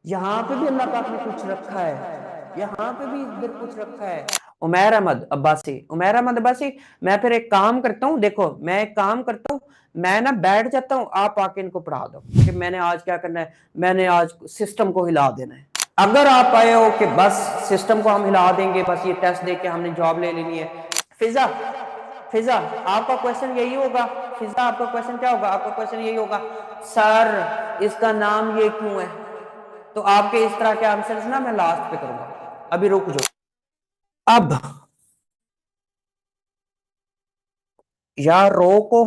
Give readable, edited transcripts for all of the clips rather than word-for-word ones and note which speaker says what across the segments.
Speaker 1: यहाँ पे भी अल्लाह पाक ने कुछ रखा है, यहाँ पे भी इधर कुछ रखा है। उमैर अहमद अब्बासी, मैं फिर एक काम करता हूँ, देखो मैं एक काम करता हूँ, मैं ना बैठ जाता हूँ, आप आके इनको पढ़ा दो कि मैंने आज क्या करना है, मैंने आज सिस्टम को हिला देना है। अगर आप आए हो कि बस सिस्टम को हम हिला देंगे, बस ये टेस्ट दे के हमने जॉब ले लेनी है, फिजा फिजा आपका क्वेश्चन यही होगा, फिजा आपका क्वेश्चन क्या होगा, आपका क्वेश्चन यही होगा, सर इसका नाम ये क्यों है। तो आपके इस तरह के आंसर्स ना मैं लास्ट पे करूंगा, अभी रुक जाओ। अब या रो को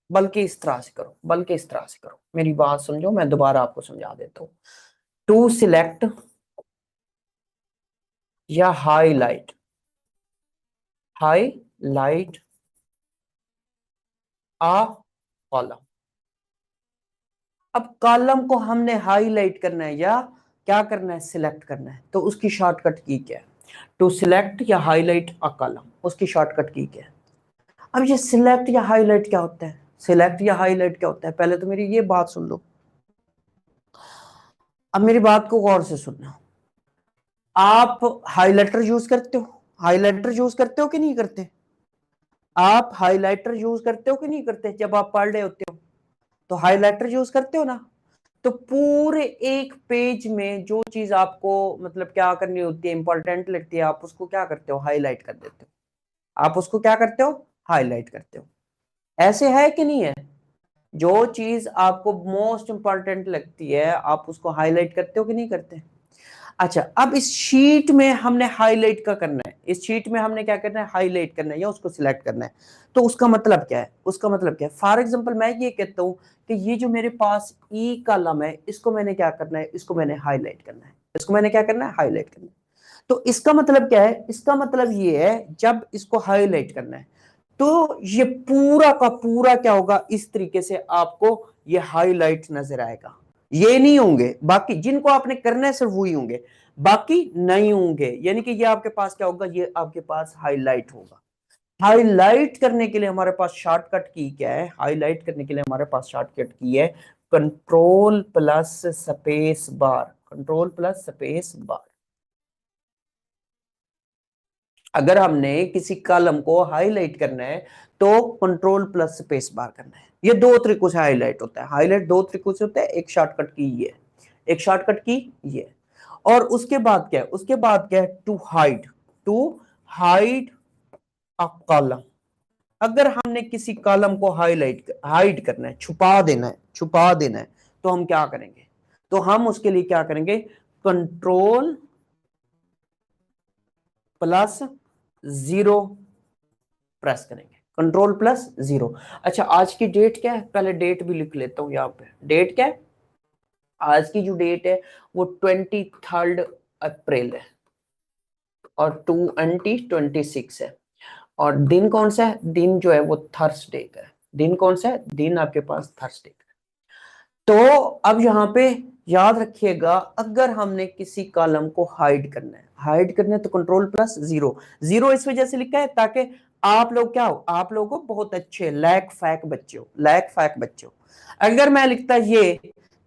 Speaker 1: बल्कि इस तरह से करो, बल्कि इस तरह से करो, मेरी बात समझो, मैं दोबारा आपको समझा देता हूं। टू सिलेक्ट या हाईलाइट, हाईलाइट आ कॉलम। अब कॉलम को हमने हाईलाइट करना है या क्या करना है, सिलेक्ट करना है, तो उसकी शॉर्टकट की क्या है, टू सिलेक्ट या हाईलाइट अ कॉलम, उसकी शॉर्टकट की क्या है। अब ये सिलेक्ट या हाईलाइट क्या होता है, सिलेक्ट या हाईलाइट क्या होता है, पहले तो मेरी ये बात सुन लो। अब मेरी बात को गौर से सुनना, आप हाइलाइटर यूज करते हो, हाइलाइटर यूज करते हो कि नहीं करते, आप हाइलाइटर यूज करते हो कि नहीं करते, जब आप पढ़ रहे होते हो तो हाइलाइटर यूज करते हो ना। तो पूरे एक पेज में जो चीज आपको मतलब क्या करनी होती है, इंपॉर्टेंट लगती है, आप उसको क्या करते हो, हाईलाइट कर देते हो, आप उसको क्या करते हो, हाईलाइट करते हो। ऐसे है कि नहीं है, जो चीज आपको मोस्ट इंपॉर्टेंट लगती है आप उसको हाईलाइट करते हो कि नहीं करते। अच्छा, अब इस शीट में हमने हाईलाइट का करना है, इस शीट में हमने क्या करना है, हाईलाइट करना है या उसको सिलेक्ट करना है। तो उसका मतलब क्या है, उसका मतलब क्या है, फॉर एग्जांपल मैं ये कहता हूं कि ये जो मेरे पास ई कॉलम है, इसको मैंने क्या करना है, इसको मैंने हाईलाइट करना है, इसको मैंने क्या करना है, हाईलाइट करना है। तो इसका मतलब क्या है, इसका मतलब ये है जब इसको हाईलाइट करना है तो ये पूरा का पूरा क्या होगा, इस तरीके से आपको ये हाईलाइट नजर आएगा। ये नहीं होंगे बाकी, जिनको आपने करना है सिर्फ वही होंगे, बाकी नहीं होंगे, यानी कि ये आपके पास क्या होगा, ये आपके पास हाईलाइट होगा। हाईलाइट करने के लिए हमारे पास शॉर्टकट की क्या है, हाईलाइट करने के लिए हमारे पास शॉर्टकट की है control plus space bar, control plus space bar. अगर हमने किसी कॉलम को हाईलाइट करना है तो कंट्रोल प्लस स्पेस बार करना है। ये दो तरीकों से हाईलाइट होता है, हाईलाइट दो तरीकों से होता है, एक शॉर्टकट की ये, एक शॉर्टकट की ये, और उसके बाद क्या है, उसके बाद क्या है, to hide, to hide a column. अगर हमने किसी कॉलम को हाइड करना है, छुपा देना है, छुपा देना है, तो हम क्या करेंगे, तो हम उसके लिए क्या करेंगे, कंट्रोल प्लस जीरो प्रेस करेंगे, कंट्रोल प्लस जीरो। अच्छा, आज की डेट क्या है, पहले डेट भी लिख लेता हूं यहाँ पे, डेट क्या है, आज की जो डेट है वो 23 अप्रैल है और 2026 है। और दिन कौन सा है, दिन जो है वो थर्सडे का है, दिन कौन सा है, दिन आपके पास थर्सडे का। तो अब यहाँ पे याद रखिएगा, अगर हमने किसी कॉलम को हाइड करना है, हाइड करना है तो कंट्रोल प्लस जीरो। जीरो इस वजह से लिखा है ताकि आप लोग क्या हो, आप लोगों को बहुत अच्छे लैक फैक बच्चे हो, लैक फैक बच्चे हो। अगर मैं लिखता ये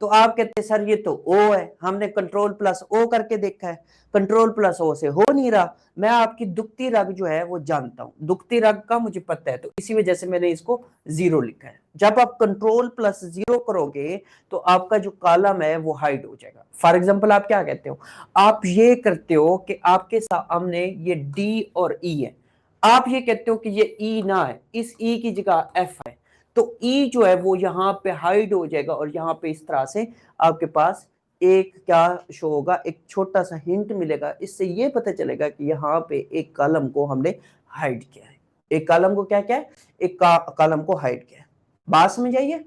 Speaker 1: तो आप कहते सर ये तो ओ है, हमने कंट्रोल प्लस ओ करके देखा है, कंट्रोल प्लस ओ से हो नहीं रहा। मैं आपकी दुखती रग जो है वो जानता हूं, दुखती रग का मुझे पता है, तो इसी वजह से मैंने इसको जीरो लिखा है। जब आप कंट्रोल प्लस जीरो करोगे तो आपका जो कॉलम है वो हाइड हो जाएगा। फॉर एग्जांपल आप क्या कहते हो, आप ये करते हो कि आपके सामने ये डी और ई है, आप ये कहते हो कि ये ई ना है, इस ई की जगह एफ है, तो ई जो है वो यहाँ पे हाइड हो जाएगा और यहाँ पे इस तरह से आपके पास एक क्या शो होगा, एक छोटा सा हिंट मिलेगा, इससे ये पता चलेगा कि यहाँ पे एक कॉलम को हमने हाइड किया है, एक कॉलम को क्या किया है, एक कॉलम को हाइड किया है। बात समझ आइए,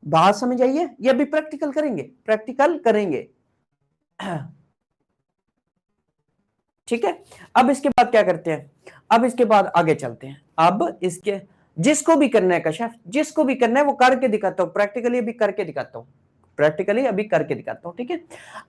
Speaker 1: बात समझ आइए, ये अभी प्रैक्टिकल करेंगे, प्रैक्टिकल करेंगे। ठीक है, अब इसके बाद क्या करते हैं, अब इसके बाद आगे चलते हैं। अब इसके जिसको भी करना है कश्यप, जिसको भी करना है वो करके दिखाता हूं, प्रैक्टिकली अभी करके दिखाता हूं, प्रैक्टिकली अभी करके दिखाता हूं, ठीक है।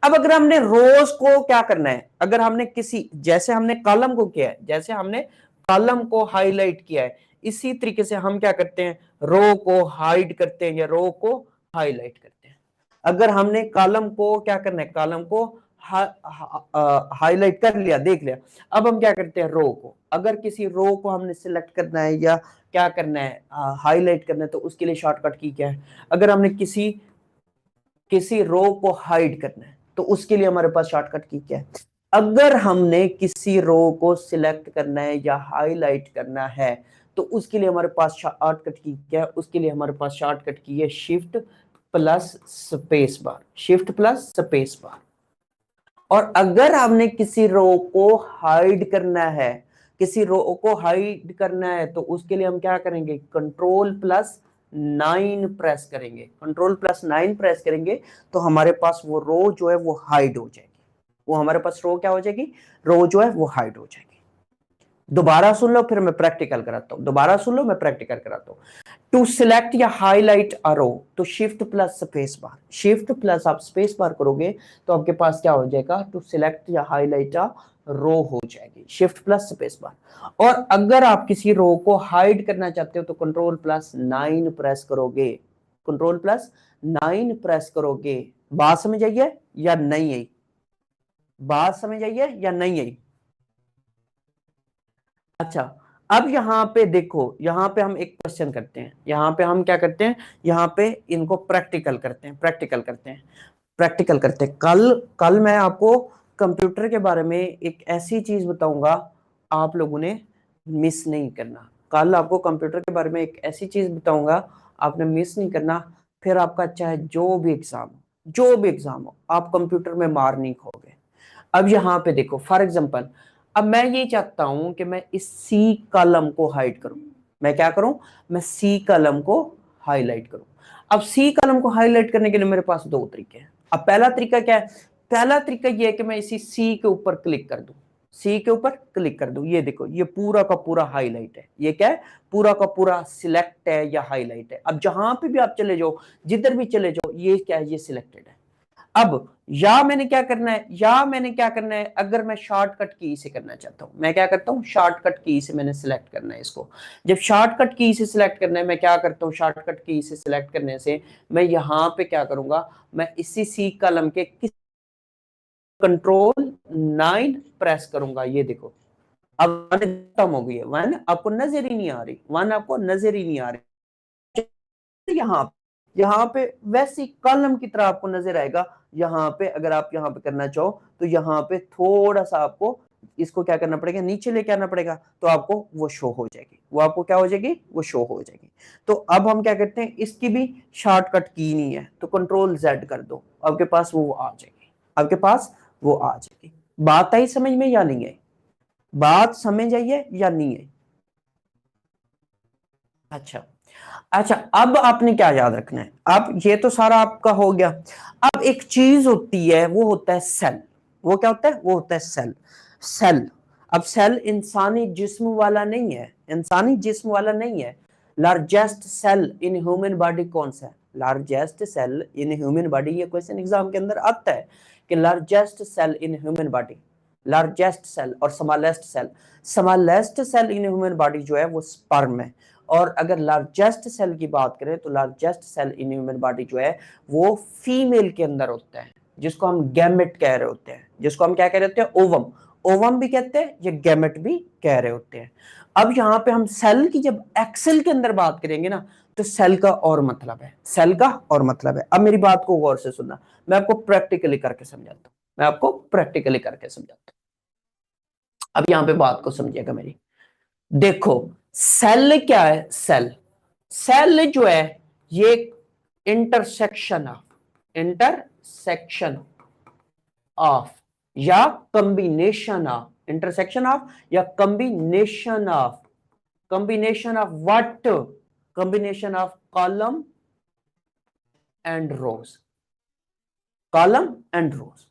Speaker 1: अब अगर हमने रोज को क्या करना है, अगर हमने किसी, जैसे हमने कॉलम को किया है, जैसे हमने कॉलम को हाईलाइट किया है, इसी तरीके से हम क्या करते हैं, रो को हाइड करते हैं या रो को हाईलाइट करते हैं। अगर हमने कॉलम को क्या करना है, कॉलम को हाईलाइट कर लिया, देख लिया, अब हम क्या करते हैं, रो को, अगर किसी रो को हमने सिलेक्ट करना है या क्या करना है, हाईलाइट करना है, तो उसके लिए शॉर्टकट की क्या है। अगर हमने किसी रो को हाइड करना है तो उसके लिए हमारे पास शॉर्टकट की क्या है। अगर हमने किसी रो को सिलेक्ट करना है या हाईलाइट करना है तो उसके लिए हमारे पास शॉर्टकट की क्या है, उसके लिए हमारे पास शॉर्टकट की है shift plus space bar, shift plus space bar. और अगर हमने किसी रो को हाइड करना है, किसी रो को हाइड करना है तो उसके लिए हम क्या करेंगे, कंट्रोल प्लस 9 प्रेस करेंगे, कंट्रोल प्लस 9 प्रेस करेंगे तो हमारे पास वो रो जो है वो हाइड हो जाएगी, वो हमारे पास रो क्या हो जाएगी, रो जो है वो हाइड हो जाएगी। दोबारा सुन लो फिर मैं प्रैक्टिकल कराता हूं, दोबारा सुन लो मैं प्रैक्टिकल कराता हूं। टू सिलेक्ट या हाईलाइट अ रो तो shift plus space bar, shift plus आप स्पेस बार करोगे तो आपके पास क्या हो जाएगा, टू सिलेक्ट या हाईलाइट अ रो हो जाएगी, शिफ्ट प्लस स्पेस बार। और अगर आप किसी रो को हाइड करना चाहते हो तो कंट्रोल प्लस 9 प्रेस करोगे, कंट्रोल प्लस 9 प्रेस करोगे। बात समझ आई है या नहीं आई, बात समझ आई है या नहीं आई। अच्छा, अब यहाँ पे देखो, यहाँ पे हम एक क्वेश्चन करते हैं, यहाँ पे हम क्या करते हैं, यहाँ पे इनको प्रैक्टिकल करते हैं, प्रैक्टिकल करते हैं, प्रैक्टिकल करते हैं। कल कल मैं आपको कंप्यूटर के बारे में एक ऐसी चीज बताऊंगा आप लोगों ने मिस नहीं करना। कल आपको कंप्यूटर के बारे में एक ऐसी चीज बताऊंगा आपने मिस नहीं करना, फिर आपका चाहे जो भी एग्जाम हो, जो भी एग्जाम हो, आप कंप्यूटर में मार नहीं खाओगे। अब यहाँ पे देखो फॉर एग्जांपल, अब मैं ये चाहता हूं कि मैं इस सी कॉलम को हाइड करूं, मैं क्या करूं, मैं सी कॉलम को हाईलाइट करूं। अब सी कॉलम को हाईलाइट करने के लिए मेरे पास दो तरीके हैं। अब पहला तरीका क्या है, पहला तरीका ये है कि मैं इसी सी के ऊपर क्लिक कर दूं, सी के ऊपर क्लिक कर दूं, ये देखो ये पूरा का पूरा हाईलाइट है, ये क्या है, पूरा का पूरा सिलेक्ट है या हाईलाइट है। अब जहां पे भी आप चले जाओ, जिधर भी चले जाओ, ये क्या है, ये सिलेक्टेड है। अब या मैंने क्या करना है, या मैंने क्या करना है, अगर मैं शॉर्टकट की से करना चाहता हूं, मैं क्या करता हूं, शॉर्टकट की से मैंने सिलेक्ट करना है इसको। जब शॉर्टकट की से सिलेक्ट करना है, मैं क्या करता हूं, शॉर्टकट की से सिलेक्ट करने से मैं यहां पे क्या करूंगा, मैं इसी सी कॉलम के किस कंट्रोल 9 प्रेस करूंगा, ये देखो अब वन खत्म हो गई है, वन आपको नजर ही नहीं आ रही, वन आपको नजर ही नहीं आ रही। यहाँ पे वैसी कॉलम की तरह आपको नजर आएगा। यहाँ पे अगर आप यहाँ पे करना चाहो तो यहाँ पे थोड़ा सा आपको इसको क्या करना पड़ेगा, नीचे लेके आना पड़ेगा, तो आपको वो शो हो जाएगी, वो आपको क्या हो जाएगी, वो शो हो जाएगी। तो अब हम क्या करते हैं, इसकी भी शॉर्टकट की नहीं है तो कंट्रोल Z कर दो, आपके पास वो आ जाएगी, आपके पास वो आ जाएगी। बात आई समझ में या नहीं आई, बात समझ आई है या नहीं आई। अच्छा, अच्छा अब आपने क्या याद रखना है, अब ये तो सारा आपका हो गया। अब एक चीज होती है, वो होता है सेल, वो क्या होता है, वो होता है सेल, सेल। अब सेल इंसानी जिस्म वाला नहीं है, इंसानी जिस्म वाला नहीं है। Largest cell in human body कौन सा है, largest cell in human body, ये क्वेश्चन एग्जाम के अंदर आता है कि largest cell in human body, largest cell और smallest cell. Smallest cell in human body जो है वो स्पर्म है। और अगर लार्जेस्ट सेल की बात करें तो largest cell in human body जो है वो फीमेल के अंदर होता है, जिसको हम गैमेट कह रहे होते हैं, जिसको हम क्या कह रहे होते हैं, ओवम, ओवम भी कहते हैं, ये गैमेट भी कह रहे होते हैं। अब यहाँ पे हम सेल की जब एक्सेल के अंदर बात करेंगे ना, तो सेल का और मतलब है, सेल का और मतलब है। अब मेरी बात को गौर से सुनना, मैं आपको प्रैक्टिकली करके समझाता हूँ, मैं आपको प्रैक्टिकली करके समझाता हूँ। अब यहाँ पे बात को समझिएगा मेरी, देखो सेल क्या है, सेल, सेल जो है ये इंटरसेक्शन ऑफ या कॉम्बिनेशन ऑफ, इंटरसेक्शन ऑफ या combination of what, combination of column and rows, column and rows.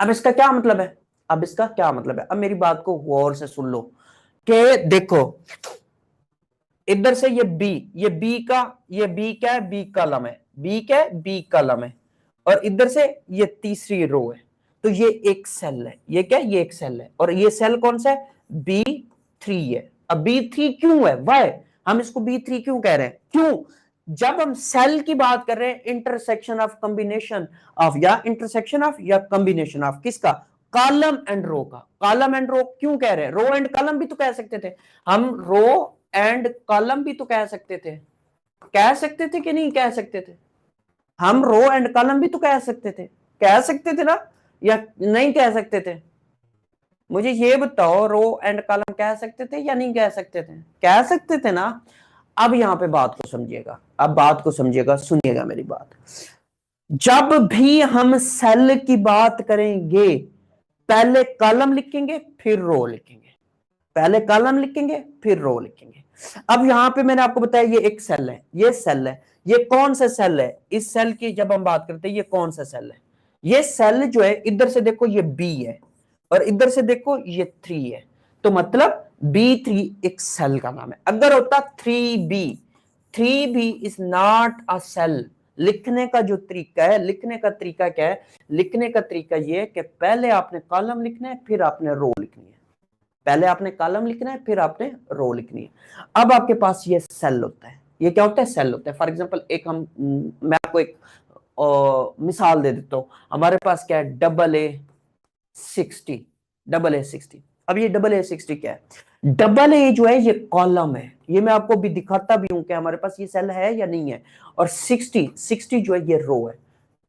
Speaker 1: अब इसका क्या मतलब है, अब इसका क्या मतलब है, अब मेरी बात को गौर से सुन लो कि देखो इधर से ये बी का, ये बी क्या है, बी कॉलम है, बी क्या है, बी कॉलम है, और इधर से ये तीसरी रो है, तो ये एक सेल है, ये क्या है, ये एक सेल है, और ये सेल कौन सा है, B3 है। अब B3 क्यों है, वाई हम इसको B3 क्यों कह रहे हैं, क्यों, जब हम सेल की बात कर रहे हैं, इंटरसेक्शन ऑफ कॉम्बिनेशन ऑफ, या इंटरसेक्शन ऑफ या कॉम्बिनेशन ऑफ किसका, कॉलम एंड रो का। कॉलम एंड रो क्यों कह रहे हैं, रो एंड कॉलम भी तो कह सकते थे हम, रो एंड कॉलम भी तो कह सकते थे, कह सकते थे कि नहीं कह सकते थे, हम रो एंड कॉलम भी तो कह सकते थे ना, या नहीं कह सकते थे, मुझे ये बताओ, रो एंड कॉलम कह सकते थे या नहीं कह सकते थे, कह सकते थे ना। अब यहां पे बात को समझिएगा, अब बात को समझिएगा, सुनिएगा मेरी बात। जब भी हम सेल की बात करेंगे, पहले कॉलम लिखेंगे फिर रो लिखेंगे, पहले कॉलम लिखेंगे फिर रो लिखेंगे। अब यहां पे मैंने आपको बताया ये एक सेल है, ये सेल है, ये कौन सा सेल है, इस सेल की जब हम बात करते हैं ये कौन सा सेल है, ये सेल जो है, इधर से देखो ये बी है और इधर से देखो ये 3 है, तो मतलब B3 एक सेल का नाम है। अगर होता 3B, 3B is not a cell. लिखने का जो तरीका है, लिखने का तरीका क्या है, लिखने का तरीका ये है कि पहले आपने कॉलम लिखना है फिर आपने रो लिखनी है, पहले आपने कॉलम लिखना है फिर आपने रो लिखनी है। अब आपके पास ये सेल होता है, ये क्या होता है, सेल होता है। फॉर एग्जांपल एक मैं आपको एक मिसाल दे देता हूं, हमारे पास क्या है, AA60, AA60। अब ये AA60 क्या है, डबल ए जो है ये कॉलम है, ये मैं आपको भी दिखाता भी हूं कि हमारे पास ये सेल है या नहीं है, और 60 जो है ये रो है।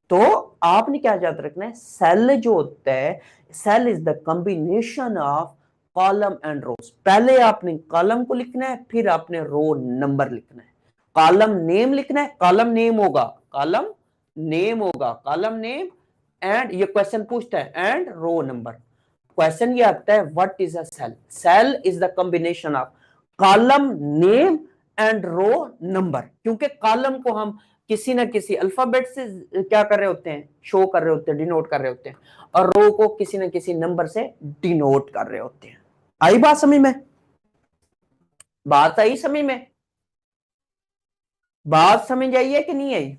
Speaker 1: तो आपने क्या याद रखना है, सेल जो होता है, cell is the combination of column and rows. पहले आपने कॉलम को लिखना है फिर आपने रो नंबर लिखना है, कॉलम नेम लिखना है, कॉलम नेम होगा, कॉलम नेम होगा, कॉलम नेम, एंड ये क्वेश्चन पूछता है एंड रो नंबर। क्वेश्चन ये आता है what is a cell, cell is the combination of column name and row number, क्योंकि कॉलम को हम किसी ना किसी अल्फाबेट से क्या कर रहे होते हैं, शो कर रहे होते हैं, डिनोट कर रहे होते हैं, और रो को किसी ना किसी नंबर से डिनोट कर रहे होते हैं। आई बात समझ में, बात आई समझ में, बात समझ आई है कि नहीं आई।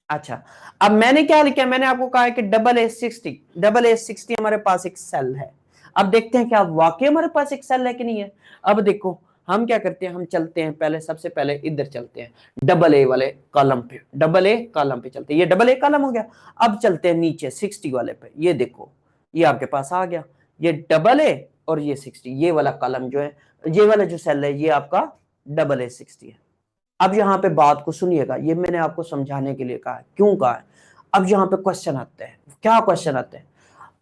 Speaker 1: अच्छा, अब मैंने क्या लिखा है, मैंने आपको कहा है कि AA60 हमारे पास एक सेल है। अब देखते हैं क्या वाकई हमारे पास एक सेल है कि नहीं है। अब देखो हम क्या करते हैं, हम चलते हैं पहले, सबसे पहले इधर चलते हैं, AA वाले कॉलम पे, AA कॉलम पे चलते हैं, ये AA कॉलम हो गया। अब चलते हैं नीचे 60 वाले पे, ये देखो ये आपके पास आ गया, ये AA और ये 60, ये वाला कॉलम जो है, ये वाला जो सेल है ये आपका AA60 है। अब यहां पे बात को सुनिएगा, ये मैंने आपको समझाने के लिए कहा है, क्यों कहा है। अब यहां पे क्वेश्चन आते हैं, क्या क्वेश्चन आते हैं,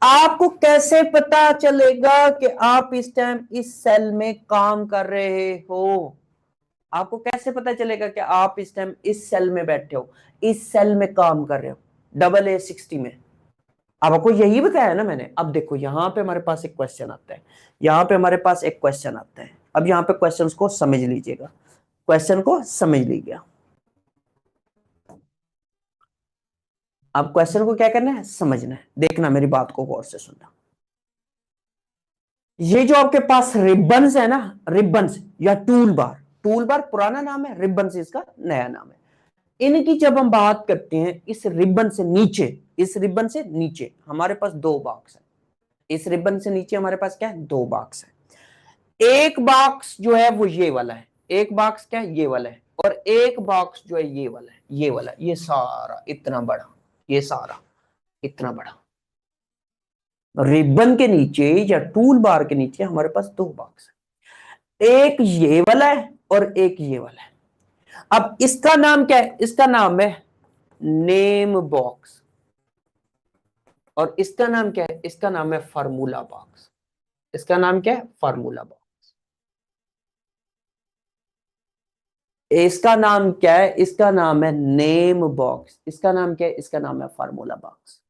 Speaker 1: आपको कैसे पता चलेगा कि आप इस टाइम इस सेल में काम कर रहे हो, आपको कैसे पता चलेगा कि आप इस टाइम इस सेल में बैठे हो, इस सेल में काम कर रहे हो, AA60 में। अब आपको यही बताया ना मैंने। अब देखो यहां पे हमारे पास एक क्वेश्चन आता है, यहां पे हमारे पास एक क्वेश्चन आता है। अब यहां पे क्वेश्चंस को समझ लीजिएगा, क्वेश्चन को समझ लीजिएगा। अब क्वेश्चन को क्या करना है, समझना है, देखना, मेरी बात को गौर से सुनना। ये जो आपके पास रिबन्स है ना, रिबन्स या टूल बार, टूल बार पुराना नाम है, रिबन्स इसका नया नाम है। इनकी जब हम बात करते हैं, इस रिबन से नीचे, इस रिबन से नीचे हमारे पास दो बॉक्स है, इस रिबन से नीचे हमारे पास क्या है, दो बॉक्स है। एक बॉक्स जो है वो ये वाला है, एक बॉक्स क्या है, ये वाला है, और एक बॉक्स जो है ये वाला है, ये वाला, ये सारा इतना बड़ा, ये सारा इतना बड़ा। रिबन के नीचे या टूल बार के नीचे हमारे पास दो बॉक्स है, एक ये वाला है और एक ये वाला है। अब इसका नाम क्या है, इसका नाम है नेम बॉक्स, और इसका नाम क्या है, इसका नाम है फार्मूला बॉक्स। इसका नाम क्या है, फार्मूला बॉक्स। इसका नाम क्या है, इसका नाम है नेम बॉक्स, इसका नाम क्या है, इसका नाम है फार्मूला बॉक्स।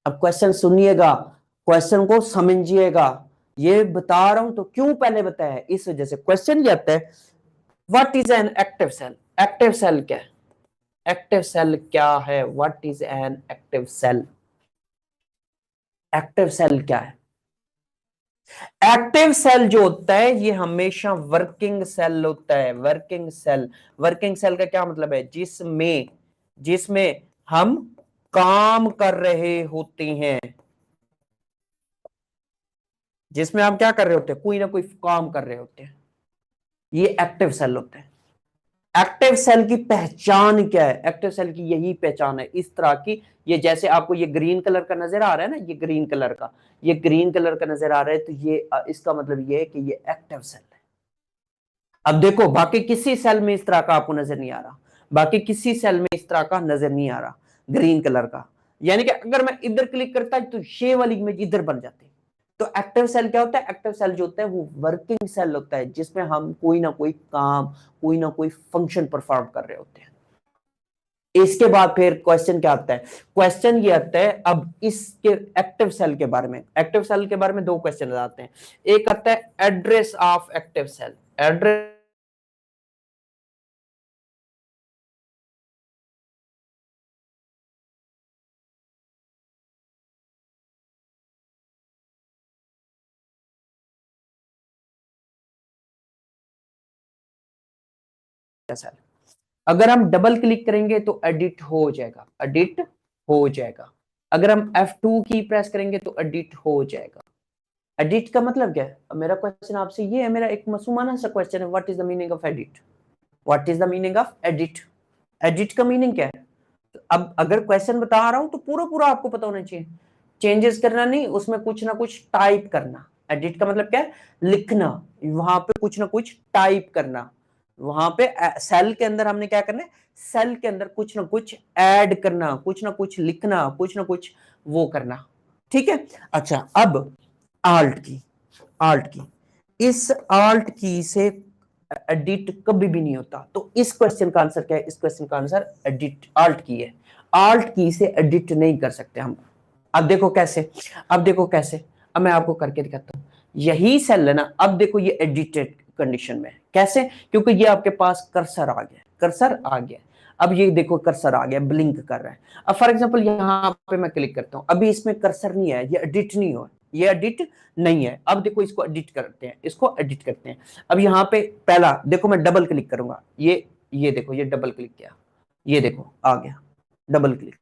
Speaker 1: अब क्वेश्चन सुनिएगा, क्वेश्चन को समझिएगा, ये बता रहा हूं तो क्यों पहले बताया है, इस वजह से क्वेश्चन ये आता है, what is an active cell, active cell क्या है, एक्टिव सेल क्या है, what is an active cell, active cell क्या है। एक्टिव सेल जो होता है ये हमेशा वर्किंग सेल होता है, वर्किंग सेल। वर्किंग सेल का क्या मतलब है, जिसमें जिसमें हम काम कर रहे होते हैं, जिसमें हम क्या कर रहे होते हैं, कोई ना कोई काम कर रहे होते हैं। ये एक्टिव सेल होते हैं। एक्टिव सेल की पहचान क्या है? एक्टिव सेल की यही पहचान है इस तरह की, ये जैसे आपको ये ग्रीन कलर का नजर आ रहा है ना, ये ग्रीन कलर का, ये ग्रीन कलर का नजर आ रहा है, तो ये इसका मतलब ये है कि ये एक्टिव सेल है। अब देखो बाकी किसी सेल में इस तरह का आपको नजर नहीं आ रहा, बाकी किसी सेल में इस तरह का नजर नहीं आ रहा ग्रीन कलर का, यानी कि अगर मैं इधर क्लिक करता तो ये वाली इमेज इधर बन जाती। तो एक्टिव सेल क्या होता है? एक्टिव सेल जो होता है वो वर्किंग सेल होता है, जिसमें हम कोई ना कोई काम, कोई ना कोई फंक्शन परफॉर्म कर रहे होते हैं। इसके बाद फिर क्वेश्चन क्या आता है? क्वेश्चन ये आता है अब इसके एक्टिव सेल के बारे में। एक्टिव सेल के बारे में दो क्वेश्चन आते हैं। एक आता है address of active cell, address cell. अगर हम डबल क्लिक करेंगे तो एडिट हो जाएगा, एडिट हो जाएगा। अगर हम F2 की प्रेस करेंगे तो एडिट हो जाएगा। एडिट का मतलब क्या है? अब मेरा क्वेश्चन आपसे ये है, मेरा एक मासूमाना सा क्वेश्चन है, what is the meaning of edit? What is the meaning of edit? Edit का मीनिंग क्या है? अब अगर क्वेश्चन बता रहा हूं तो पूरा पूरा आपको पता होना चाहिए। चेंजेस करना नहीं, उसमें कुछ ना कुछ टाइप करना। एडिट का मतलब क्या है? लिखना, वहां पे कुछ ना कुछ टाइप करना। वहां पे सेल के अंदर हमने क्या करना है? सेल के अंदर कुछ ना कुछ ऐड करना, कुछ ना कुछ लिखना, कुछ ना कुछ वो करना। ठीक है। अच्छा, अब आल्ट की, आल्ट की, इस आल्ट की से एडिट कभी भी नहीं होता। तो इस क्वेश्चन का आंसर क्या है? इस क्वेश्चन का आंसर एडिट, आल्ट की है। आल्ट की से एडिट नहीं कर सकते हम। अब देखो कैसे, अब देखो कैसे, अब मैं आपको करके दिखाता हूं। यही सेल है ना, अब देखो ये एडिटेड कंडीशन में। कैसे? क्योंकि ये आपके पास कर्सर आ गया, कर्सर आ गया। अब ये देखो कर्सर आ गया, ब्लिंक कर रहा है। अब फॉर एग्जांपल यहां पे मैं क्लिक करता हूं, अभी इसमें कर्सर नहीं है, ये एडिट नहीं हुआ, ये एडिट नहीं है। अब देखो इसको एडिट करते हैं, इसको एडिट करते हैं। अब यहाँ पे पहला देखो, मैं डबल क्लिक करूंगा, ये देखो, ये डबल क्लिक किया, ये देखो आ गया, डबल क्लिक।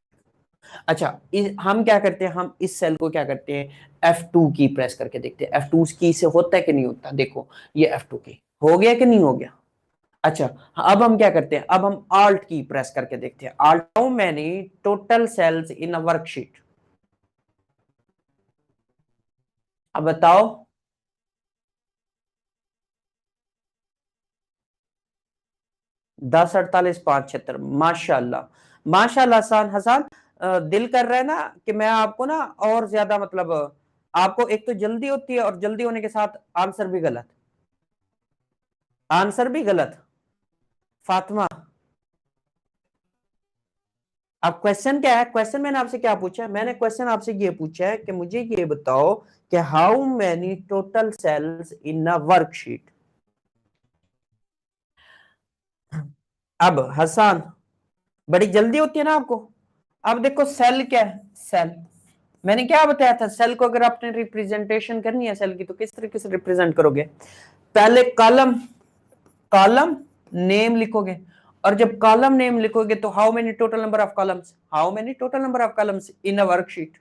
Speaker 1: अच्छा, हम क्या करते हैं? हम इस सेल को क्या करते हैं? F2 की प्रेस करके देखते हैं, F2 की से होता है कि नहीं होता। देखो ये F2 की हो गया कि नहीं हो गया। अच्छा, अब हम क्या करते हैं? अब हम Alt की प्रेस करके देखते हैं। Alt, how many total cells in a worksheet? अब बताओ। 10, 48, 5, 76। माशाल्लाह, माशाल्लाह हसन, हसन। दिल कर रहा है ना कि मैं आपको ना और ज्यादा मतलब, आपको एक तो जल्दी होती है और जल्दी होने के साथ आंसर भी गलत, आंसर भी गलत। फातिमा, अब क्वेश्चन क्या है? क्वेश्चन मैंने आपसे क्या पूछा है? मैंने क्वेश्चन आपसे ये पूछा है कि मुझे ये बताओ कि how many total cells in a worksheet. अब हसन, बड़ी जल्दी होती है ना आपको। अब देखो सेल क्या है? सेल, मैंने क्या बताया था? सेल को अगर आपने रिप्रेजेंटेशन करनी है सेल की, तो किस तरीके से रिप्रेजेंट करोगे? पहले कॉलम, कॉलम नेम लिखोगे, और जब कॉलम नेम लिखोगे तो how many total number of columns, how many total number of columns in a worksheet.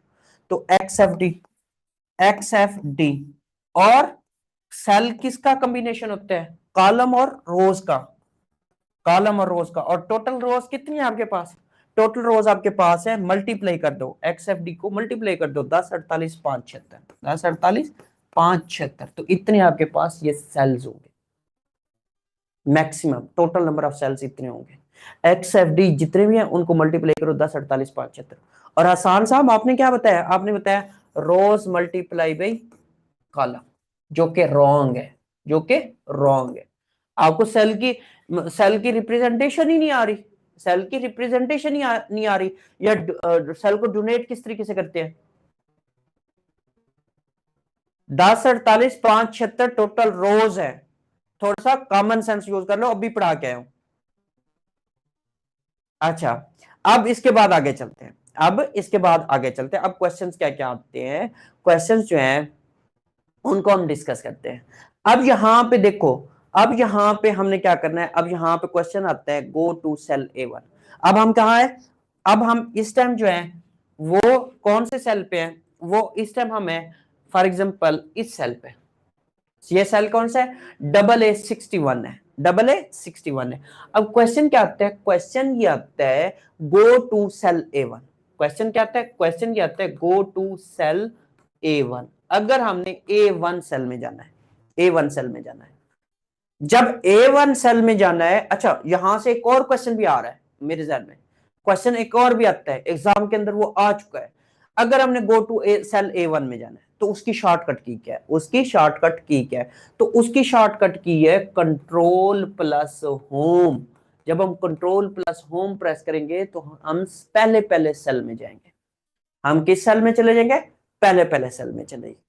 Speaker 1: तो XFD, XFD। और सेल किसका कॉम्बिनेशन होता है? कॉलम और रोज का, कॉलम और रोज का। और टोटल रोज कितनी है आपके पास? टोटल रोज आपके पास है, मल्टीप्लाई कर दो, XFD को मल्टीप्लाई कर दो, 10, 48, 5, 76, 10, 48, 5, 76। तो इतने आपके पास ये सेल्स होंगे, maximum total number of cells इतने होंगे। XFD जितने भी हैं उनको मल्टीप्लाई करो, 10, 48, 5, 76। और आसान साहब आपने क्या बताया? आपने बताया रोज मल्टीप्लाई बाई कॉलम, जो कि रॉन्ग है, जो कि रॉन्ग है। आपको सेल की रिप्रेजेंटेशन ही नहीं आ रही, सेल की रिप्रेजेंटेशन ही नहीं आ रही। या सेल को डोनेट किस तरीके से करते हैं? 10, 48, 5, 76 टोटल रोज है। थोड़ा सा कॉमन सेंस यूज कर लो, अभी पढ़ा के आया हूं। अच्छा, अब इसके बाद आगे चलते हैं, अब इसके बाद आगे चलते हैं। अब क्वेश्चंस क्या क्या आते हैं? क्वेश्चंस जो हैं उनको हम डिस्कस करते हैं। अब यहां पे देखो, अब यहां पे हमने क्या करना है? अब यहां पे क्वेश्चन आता है गो टू सेल A1। अब हम कहा है? अब हम इस टाइम जो है वो कौन से सेल पे हैं? वो इस टाइम हम है फॉर एग्जांपल इस सेल पे, ये सेल कौन सा है? AA61 है, AA61 है। अब क्वेश्चन क्या आता है? क्वेश्चन ये आता है go to cell A1। Question क्या आता है? क्वेश्चन ये आता है गो टू सेल A1। अगर हमने A1 सेल में जाना है, A1 सेल में जाना है, जब A1 सेल में जाना है, अच्छा यहां से एक और क्वेश्चन भी आ रहा है मेरे जहन में, क्वेश्चन एक और भी आता है एग्जाम के अंदर, वो आ चुका है। अगर हमने गो टू सेल A1 में जाना है तो उसकी शॉर्टकट की क्या है? उसकी शॉर्टकट की क्या है? तो उसकी शॉर्टकट की है कंट्रोल प्लस होम। जब हम कंट्रोल प्लस होम प्रेस करेंगे तो हम पहले पहले सेल में जाएंगे। हम किस सेल में चले जाएंगे? पहले पहले सेल में चले जाएंगे।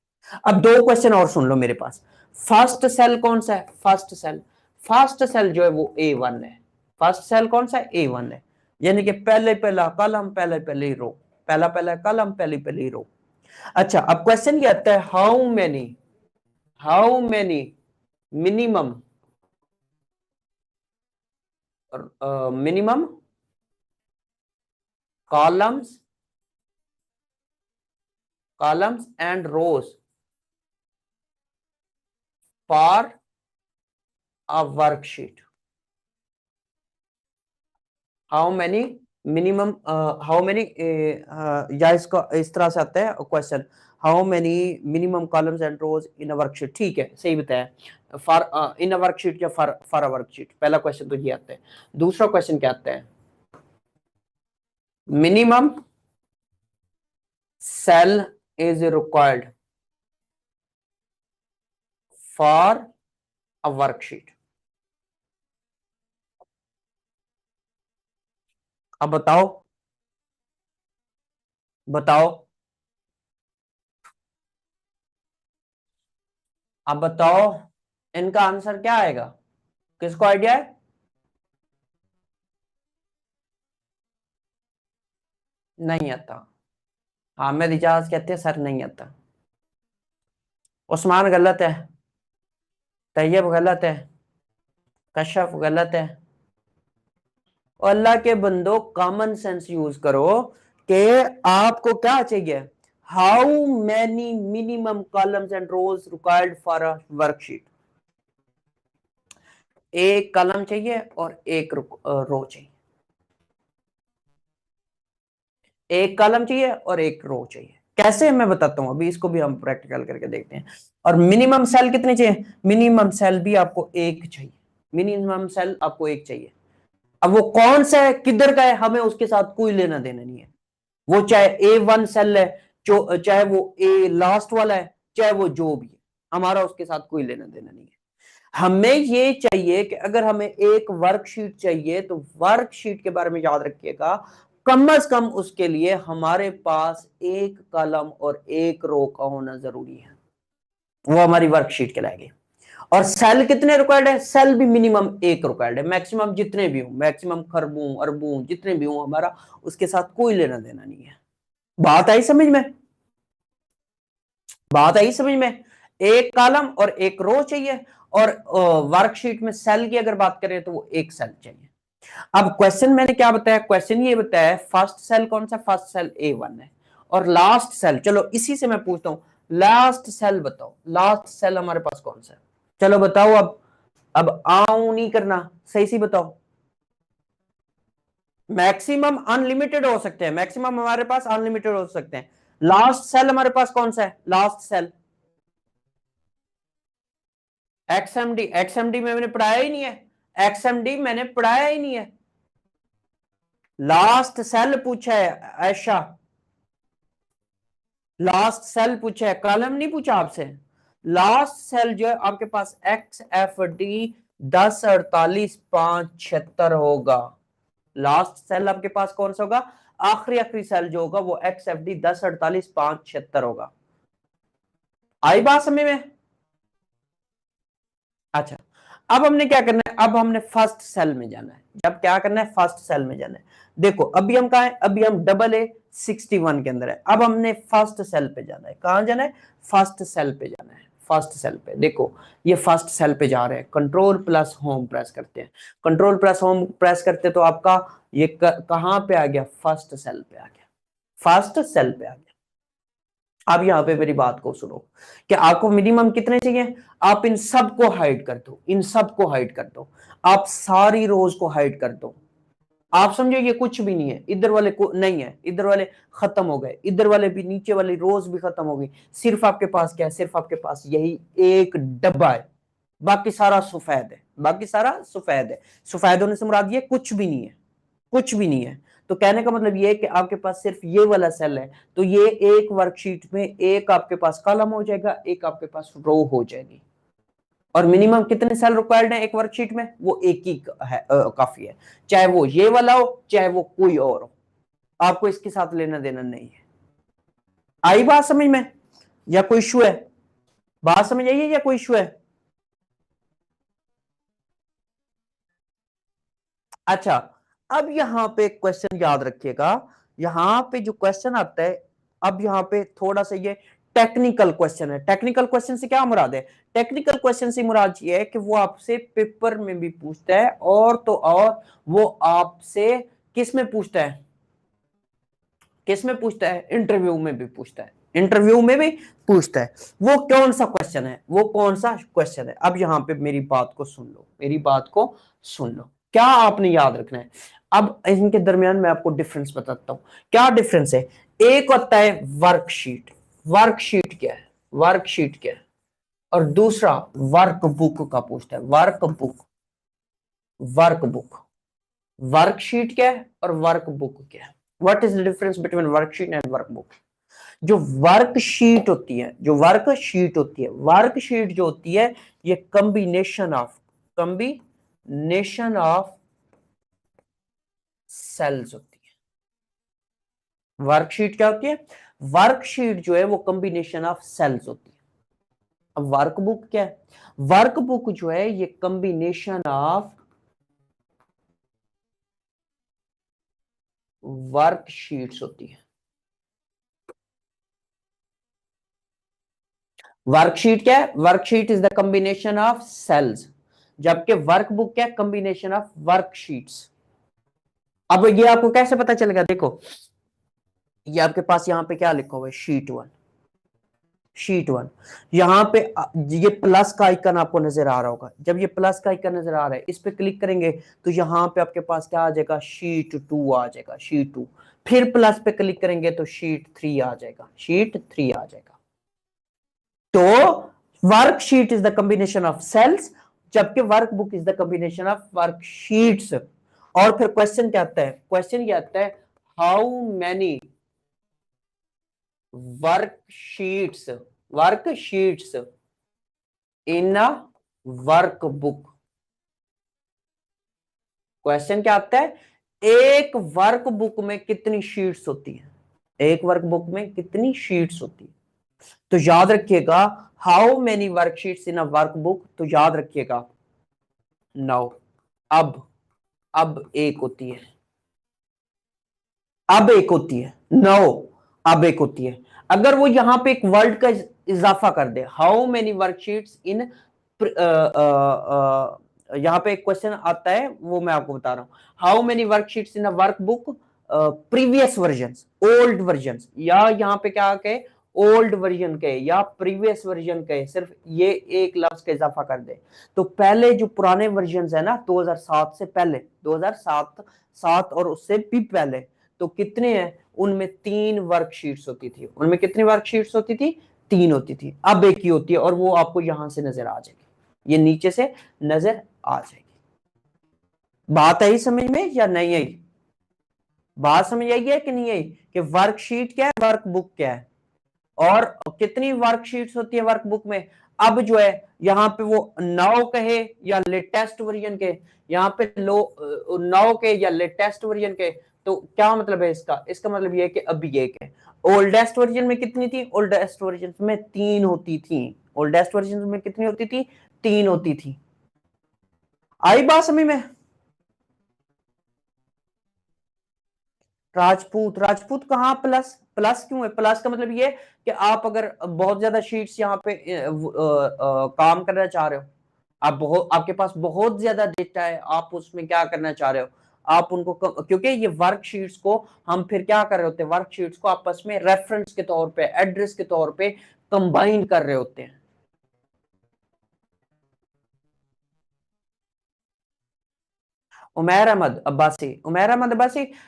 Speaker 1: अब दो क्वेश्चन और सुन लो मेरे पास। फर्स्ट सेल कौन सा है? फर्स्ट सेल, फर्स्ट सेल जो है वो A1 है। फर्स्ट सेल कौन सा है? A1 है। यानी कि पहले पहला कॉलम, पहले पहले रो, पहला पहला कॉलम, पहली पहली रो। अच्छा अब क्वेश्चन ये आता है how many minimum minimum columns columns and rows for a worksheet. How many minimum, how many, या इसका इस तरह से आता है question, how many minimum columns and rows in a worksheet. ठीक है, सही बताया, फॉर इन अ वर्कशीट या फॉर फॉर अ वर्कशीट। पहला क्वेश्चन तो ये आता है। दूसरा क्वेश्चन क्या आता है? Minimum cell is required for a worksheet. अब बताओ, बताओ, अब बताओ, इनका आंसर क्या आएगा? किसको आइडिया है? नहीं आता। हामिद इजाज कहते हैं सर नहीं आता। उस्मान गलत है, तैयब गलत है, कशफ गलत है। और अल्लाह के बंदो कॉमन सेंस यूज करो कि आपको क्या चाहिए? How many minimum columns and rows required for a worksheet. एक कॉलम चाहिए और एक रो चाहिए। एक कॉलम चाहिए और एक रो चाहिए। कैसे मैं बताता हूं, अभी इसको भी हम प्रैक्टिकल करके देखते हैं। और मिनिमम सेल कितने चाहिए? मिनिमम सेल भी आपको एक चाहिए। मिनिमम सेल आपको एक चाहिए। अब वो कौन सा है, किधर का है, हमें उसके साथ कोई लेना देना नहीं है। वो चाहे A1 सेल है, जो चाहे वो ए लास्ट वाला है, चाहे वो जो भी है, हमारा उसके साथ कोई लेना देना नहीं है। हमें ये चाहिए कि अगर हमें एक वर्कशीट चाहिए तो वर्कशीट के बारे में याद रखिएगा, कम से कम उसके लिए हमारे पास एक कॉलम और एक रो का होना जरूरी है। वो हमारी वर्कशीट कहलाएगी। और सेल कितने रिक्वायर्ड है? सेल भी मिनिमम एक रिक्वायर्ड है। मैक्सिमम जितने भी हो, मैक्सिमम खरबों अरबों जितने भी हो, हमारा उसके साथ कोई लेना देना नहीं है। बात आई समझ में? बात आई समझ में? एक कॉलम और एक रो चाहिए। और वर्कशीट में सेल की अगर बात करें तो वो एक सेल चाहिए। अब क्वेश्चन मैंने क्या बताया? क्वेश्चन ये बताया फर्स्ट सेल कौन सा? फर्स्ट सेल A1 है। और लास्ट सेल, चलो इसी से मैं पूछता हूं, लास्ट सेल बताओ, लास्ट सेल हमारे पास कौन सा है? चलो बताओ। अब आऊं नहीं करना, सही सी बताओ। मैक्सिमम अनलिमिटेड हो सकते हैं, मैक्सिमम हमारे पास अनलिमिटेड हो सकते हैं। लास्ट सेल हमारे पास कौन सा है? Last cell XMD। XMD में मैंने पढ़ाया ही नहीं है। XMD मैंने पढ़ाया ही नहीं है। लास्ट सेल पूछा है ऐशा, लास्ट सेल पूछा है, कॉलम नहीं पूछा आपसे। लास्ट सेल जो है आपके पास XFD 1048,576 होगा। लास्ट सेल आपके पास कौन सा होगा? आखिरी आखिरी सेल जो होगा वो XFD 1048,576 होगा। आई बात समझ में? अच्छा, अब हमने क्या करना है? अब हमने फर्स्ट सेल में जाना है। जब क्या करना है? फर्स्ट सेल में जाना है। देखो अभी हम कहा है? अभी हम AA61 के अंदर है। अब हमने फर्स्ट सेल पे जाना है। कहां जाना है? फर्स्ट सेल पे जाना है। फर्स्ट सेल पे देखो, ये फर्स्ट सेल पे जा रहे हैं। कंट्रोल प्लस होम प्रेस करते हैं। कंट्रोल प्लस होम प्रेस करते तो आपका ये कहां पे आ गया? फर्स्ट सेल पे आ गया। फर्स्ट सेल पे आ गया। अब यहाँ पे मेरी बात को सुनो कि आपको मिनिमम कितने चाहिए, आप इन सब को हाइड कर दो, इन सब को हाइड कर दो, आप सारी रोज को हाइड कर दो। आप समझो ये कुछ भी नहीं है, इधर वाले को नहीं है, इधर वाले खत्म हो गए, इधर वाले भी, नीचे वाली रोज भी खत्म हो गई, सिर्फ आपके पास क्या है, सिर्फ आपके पास यही एक डब्बा है, बाकी सारा सफेद है, बाकी सारा सफेद है। सफेद होने से मुराद ये कुछ भी नहीं है, कुछ भी नहीं है। तो कहने का मतलब ये है कि आपके पास सिर्फ ये वाला सेल है, तो ये एक वर्कशीट में एक आपके पास कॉलम हो जाएगा, एक आपके पास रो हो जाएगी। और मिनिमम कितने सेल रिक्वायर्ड है एक वर्कशीट में, वो एक ही है, काफी है, चाहे वो ये वाला हो चाहे वो कोई और हो, आपको इसके साथ लेना देना नहीं है। आई बात समझ में या कोई इशू है, बात समझ आई है या कोई इशू है? अच्छा, अब यहां पे क्वेश्चन याद रखिएगा, यहां पे जो क्वेश्चन आता है, अब यहां पे थोड़ा सा ये टेक्निकल क्वेश्चन है। टेक्निकल क्वेश्चन से क्या मुराद है, टेक्निकल क्वेश्चन से मुराद ये है कि वो आपसे पेपर में भी पूछता है, और तो और वो आपसे किस में पूछता है, किस में पूछता है, इंटरव्यू में भी पूछता है, इंटरव्यू में भी पूछता है। वो कौन सा क्वेश्चन है, वो कौन सा क्वेश्चन है? अब यहां पे मेरी बात को सुन लो, मेरी बात को सुन लो, क्या आपने याद रखना है। अब इनके दरमियान मैं आपको डिफरेंस बताता हूं, क्या डिफरेंस है। एक होता है वर्कशीट, वर्कशीट क्या है, वर्कशीट क्या है, और दूसरा वर्कबुक का पूछता है, वर्कबुक, वर्कबुक। वर्कशीट क्या है और वर्कबुक क्या है, what is the difference between worksheet and workbook. जो वर्कशीट होती है, जो वर्कशीट होती है, वर्कशीट जो होती है, ये combination of, combination of cells होती है। वर्कशीट क्या होती है, वर्कशीट जो है वो कॉम्बिनेशन ऑफ सेल्स होती है। अब वर्कबुक क्या है, वर्कबुक जो है ये कॉम्बिनेशन ऑफ वर्कशीट्स होती है। वर्कशीट क्या है, worksheet is the combination of cells, जबकि वर्कबुक क्या है, कॉम्बिनेशन ऑफ वर्कशीट्स। अब ये आपको कैसे पता चलेगा, देखो ये आपके पास यहां पे क्या लिखा हुआ है, शीट वन, शीट वन। यहां पे ये प्लस का आइकन आपको नजर आ रहा होगा, जब ये प्लस का आइकन नजर आ रहा है इस पे क्लिक करेंगे तो यहां पे आपके पास क्या आ जाएगा, शीट टू आ जाएगा, शीट टू। फिर प्लस पे क्लिक करेंगे तो शीट थ्री आ जाएगा, शीट थ्री आ जाएगा। तो worksheet is the combination of cells, जबकि workbook is the combination of worksheets. और फिर क्वेश्चन क्या आता है, क्वेश्चन क्या आता है, how many worksheets, worksheets in a workbook. Question क्या आता है, एक वर्कबुक में कितनी शीट्स होती है, एक वर्कबुक में कितनी शीट्स होती है। तो याद रखिएगा, how many worksheets in a workbook, तो याद रखिएगा 9। अब एक होती है, अब एक होती है 9, अब एक होती है। अगर वो यहां पे एक वर्ड का इजाफा कर दे, हाउ मेनी वर्कशीट्स इन, यहां पे एक क्वेश्चन आता है वो मैं आपको बता रहा हूं, how many worksheets in a workbook previous version, old version, या यहां पे क्या कहे, ओल्ड वर्जन के या प्रीवियस वर्जन के, सिर्फ ये एक लफ्ज का इजाफा कर दे। तो पहले जो पुराने वर्जन है ना, 2007 से पहले, 2007 सात और उससे भी पहले, तो कितने हैं, उनमें 3 वर्कशीट्स होती थी, उनमें कितनी वर्कशीट्स होती थी, 3 होती थी। अब एक ही होती है, और वो आपको यहां से नजर आ जाएगी, ये नीचे से नजर आ जाएगी। बात आई समझ में या नहीं आई, बात समझ आई है कि नहीं आई, कि वर्कशीट क्या है, वर्कबुक क्या है, और कितनी वर्कशीट्स होती है वर्कबुक में। अब जो है यहाँ पे वो 9 कहे या लेटेस्ट वर्जन के, यहाँ पे 9 के या लेटेस्ट वर्जन के, तो क्या मतलब है इसका, इसका मतलब ये है कि अभी एक है। ओल्डेस्ट वर्जन में कितनी थी, ओल्डेस्ट वर्जन में 3 होती थी, ओल्डेस्ट वर्जन में कितनी होती थी, 3 होती थी। आई बात समझ में। राजपूत, राजपूत कहाँ प्लस, प्लस क्यों है, प्लस का मतलब ये कि आप अगर बहुत ज्यादा शीट्स यहाँ पे काम करना चाह रहे हो, आप बहुत, आपके पास बहुत ज्यादा डेटा है, आप उसमें क्या करना चाह रहे हो, आप उनको क्योंकि ये वर्कशीट्स को हम फिर क्या कर रहे होते हैं, वर्कशीट्स को आपस में रेफरेंस के तौर पे, एड्रेस के तौर पे कंबाइन कर रहे होते हैं। उमैर अहमद अब्बासी,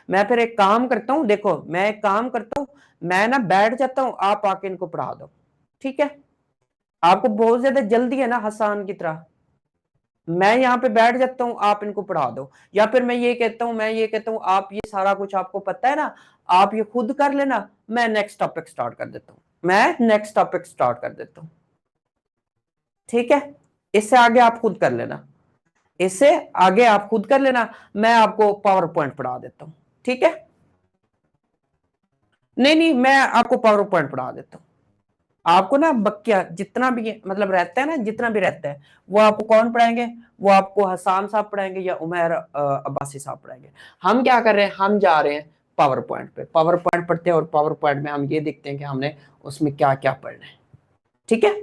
Speaker 1: मैं फिर एक काम करता हूँ, देखो मैं एक काम करता हूँ, मैं ना बैठ जाता हूँ, आप आके इनको पढ़ा दो, ठीक है? आपको बहुत ज्यादा जल्दी है ना हसान की तरह, मैं यहाँ पे बैठ जाता हूँ, आप इनको पढ़ा दो। या फिर मैं ये कहता हूँ आप ये सारा कुछ आपको पता है ना, आप ये खुद कर लेना, मैं नेक्स्ट टॉपिक स्टार्ट कर देता हूँ, ठीक है? इससे आगे आप खुद कर लेना, इससे आगे आप खुद कर लेना, मैं आपको पावर पॉइंट पढ़ा देता हूँ, ठीक है? नहीं नहीं, मैं आपको पावर पॉइंट पढ़ा देता हूँ। आपको ना बक्या जितना भी मतलब रहता है ना, जितना भी रहता है वो आपको कौन पढ़ाएंगे, वो आपको हसान साहब पढ़ाएंगे या उमैर अब्बासी साहब पढ़ाएंगे। हम क्या कर रहे हैं, हम जा रहे हैं पावर पॉइंट पे, पावर पॉइंट पढ़ते हैं और पावर पॉइंट में हम ये देखते हैं कि हमने उसमें क्या क्या पढ़ना है, ठीक है?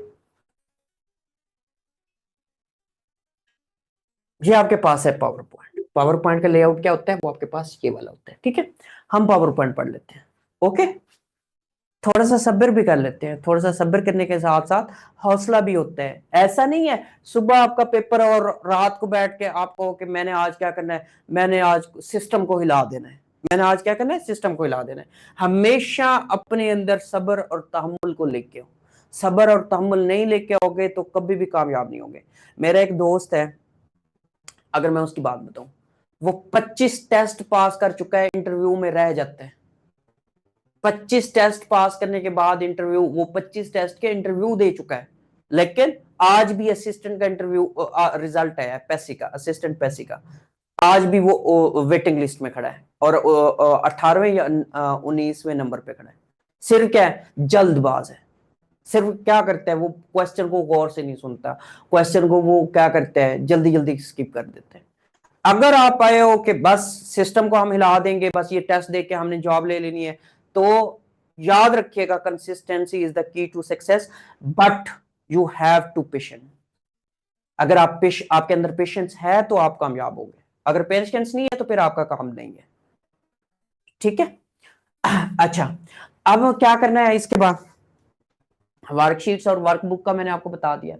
Speaker 1: ये आपके पास है पावर पॉइंट, पावर पॉइंट का लेआउट क्या होता है, वो आपके पास ये वाला होता है, ठीक है? हम पावर पॉइंट पढ़ लेते हैं, ओके? थोड़ा सा सब्र भी कर लेते हैं, थोड़ा सा सब्र करने के साथ साथ हौसला भी होता है। ऐसा नहीं है सुबह आपका पेपर और रात को बैठ के आपको कि मैंने आज क्या करना है, मैंने आज सिस्टम को हिला देना है, मैंने आज क्या करना है, सिस्टम को हिला देना है। हमेशा अपने अंदर सब्र और तहम्मुल को लेके आओ, सब्र और तहम्मुल नहीं लेके आओगे तो कभी भी कामयाब नहीं होगे। मेरा एक दोस्त है, अगर मैं उसकी बात बताऊं, वो 25 टेस्ट पास कर चुका है, इंटरव्यू में रह जाता है। 25 टेस्ट पास करने के बाद इंटरव्यू, वो 25 टेस्ट के इंटरव्यू दे चुका है, लेकिन आज भी असिस्टेंट का इंटरव्यू रिजल्ट आया है, पैसी का, असिस्टेंट पैसी का, आज भी वो वेटिंग लिस्ट में खड़ा है और 18वें या 19वें नंबर पे खड़ा है। सिर्फ क्या है, जल्दबाज है। सिर्फ क्या करता है, वो क्वेश्चन को गौर से नहीं सुनता, क्वेश्चन को वो क्या करता है, जल्दी जल्दी स्किप कर देते हैं। अगर आप आए हो कि बस सिस्टम को हम हिला देंगे, बस ये टेस्ट दे के हमने जॉब ले लेनी है, तो याद रखिएगा consistency is the key to success, but you have to patient. अगर आपके अंदर पेशेंस है तो आप कामयाब होंगे, अगर पेशेंस नहीं है तो फिर आपका काम नहीं है, ठीक है? अच्छा, अब क्या करना है इसके बाद, वर्कशीट्स और वर्कबुक का मैंने आपको बता दिया।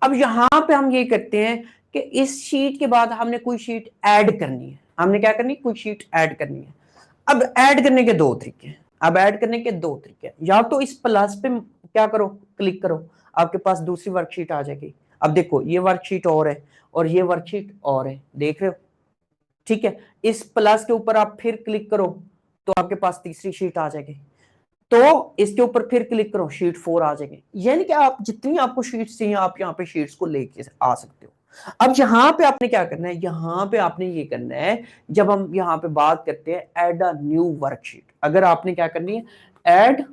Speaker 1: अब यहां पे हम ये करते हैं कि इस शीट के बाद हमने कोई शीट ऐड करनी है, हमने क्या करनी है, कोई शीट ऐड करनी है। अब ऐड करने के दो तरीके हैं, अब ऐड करने के दो तरीके हैं, या तो इस प्लस पे क्या करो, क्लिक करो, आपके पास दूसरी वर्कशीट आ जाएगी। अब देखो ये वर्कशीट और है और ये वर्कशीट और है, देख रहे हो, ठीक है? इस प्लस के ऊपर आप फिर क्लिक करो तो आपके पास तीसरी शीट आ जाएगी, तो इसके ऊपर फिर क्लिक करो, शीट 4 आ जाएगी। यानी कि आप जितनी आपको शीट्स चाहिए आप यहाँ पे शीट्स को लेके आ सकते हो। अब यहाँ पे आपने क्या करना है, यहाँ पे आपने ये करना है, जब हम यहाँ पे बात करते हैं ऐड अ न्यू वर्कशीट, अगर आपने क्या करनी है, ऐड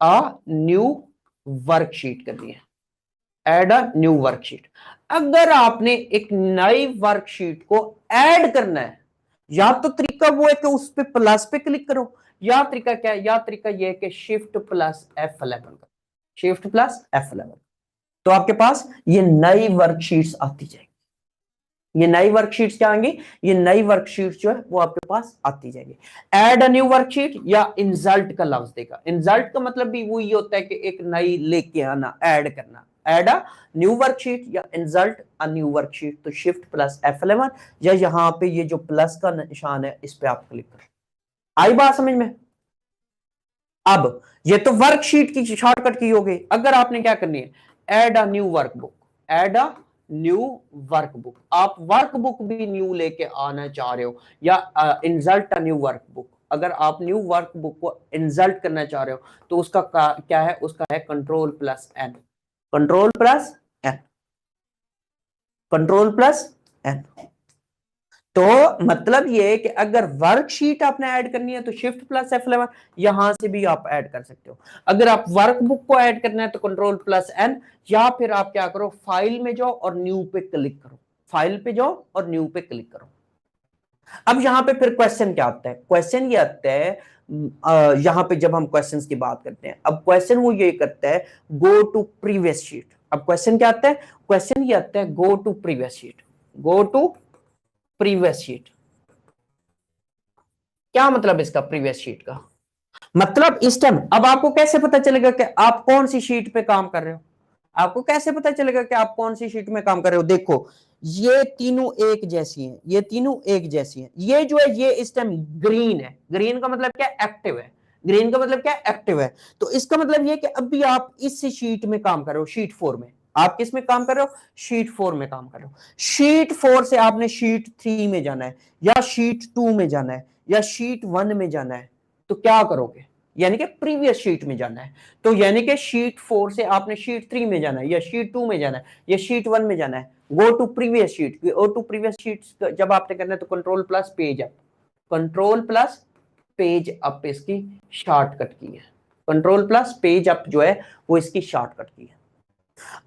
Speaker 1: अ न्यू वर्कशीट करनी है, ऐड अ न्यू वर्कशीट। अगर आपने एक नई वर्कशीट को ऐड करना है, या तो तरीका वो है कि उस पे प्लस पे क्लिक करो, या तरीका क्या है, या तरीका ये है कि शिफ्ट प्लस F11 करो, शिफ्ट प्लस F11, तो आपके पास ये नई वर्कशीट्स आती जाएगी। ये नई वर्कशीट्स क्या आएंगी, ये नई वर्कशीट्स जो है वो आपके पास आती जाएगी। ऐड अ न्यू वर्कशीट या इंसल्ट का लफ्ज देगा, इंसल्ट का मतलब भी वही होता है कि एक नई लेके आना, ऐड करना, ऐड अ न्यू वर्कशीट या इंसल्ट अ न्यू वर्कशीट, तो शिफ्ट प्लस F11 या यहाँ पे ये जो प्लस का निशान है इस पे आप क्लिक करें। आई बात समझ में? अब ये तो वर्कशीट की शॉर्टकट की हो गई। अगर आपने क्या करनी है, add a new workbook, add a new workbook, आप वर्कबुक भी न्यू लेके आना चाह रहे हो, या इंसल्ट अ न्यू वर्कबुक, अगर आप न्यू वर्कबुक को इंसल्ट करना चाह रहे हो तो उसका क्या है, उसका है control plus N, control plus N, control plus N. तो मतलब ये है कि अगर वर्कशीट आपने ऐड करनी है तो शिफ्ट प्लस F11, यहां से भी आप ऐड कर सकते हो। अगर आप वर्कबुक को ऐड करना है तो कंट्रोल प्लस एन, या फिर आप क्या करो, फाइल में जाओ और न्यू पे क्लिक करो, फाइल पे जाओ और न्यू पे क्लिक करो। अब यहां पे फिर क्वेश्चन क्या आता है, क्वेश्चन ये आता है, यहां पे जब हम क्वेश्चंस की बात करते हैं, अब क्वेश्चन वो ये करता है, गो टू प्रीवियस शीट। अब क्वेश्चन क्या आता है, क्वेश्चन ये आता है, go to previous sheet, go to previous sheet, क्या मतलब इसका प्रीवियस शीट का? मतलब इस टाइम अब आपको कैसे पता चलेगा कि आप कौन सी शीट पे काम कर रहे हो? आपको कैसे पता चलेगा कि आप कौन सी शीट में काम कर रहे हो? देखो, ये तीनों एक जैसी हैं, ये तीनों एक जैसी हैं। ये जो है ये इस टाइम ग्रीन है। ग्रीन का मतलब क्या? एक्टिव है। ग्रीन का मतलब क्या? एक्टिव है। तो इसका मतलब ये कि अभी आप इस शीट में काम कर रहे हो, शीट 4 में। आप किस में काम कर रहे हो? शीट 4 में काम कर रहे हो। शीट 4 से आपने शीट 3 में जाना है, या शीट 2 में जाना है, या शीट 1 में जाना है। तो क्या करोगे? यानी कि प्रीवियस शीट में जाना है। तो यानी कि शीट 4 से आपने शीट 3 में जाना है, या शीट 2 में जाना है, या शीट 1 में जाना है। Go to previous sheet. Go to previous sheet जब आपने करना है तो control plus page up. Control plus page up इसकी शॉर्टकट की है। कंट्रोल प्लस पेज अप जो है वो इसकी शॉर्टकट की है।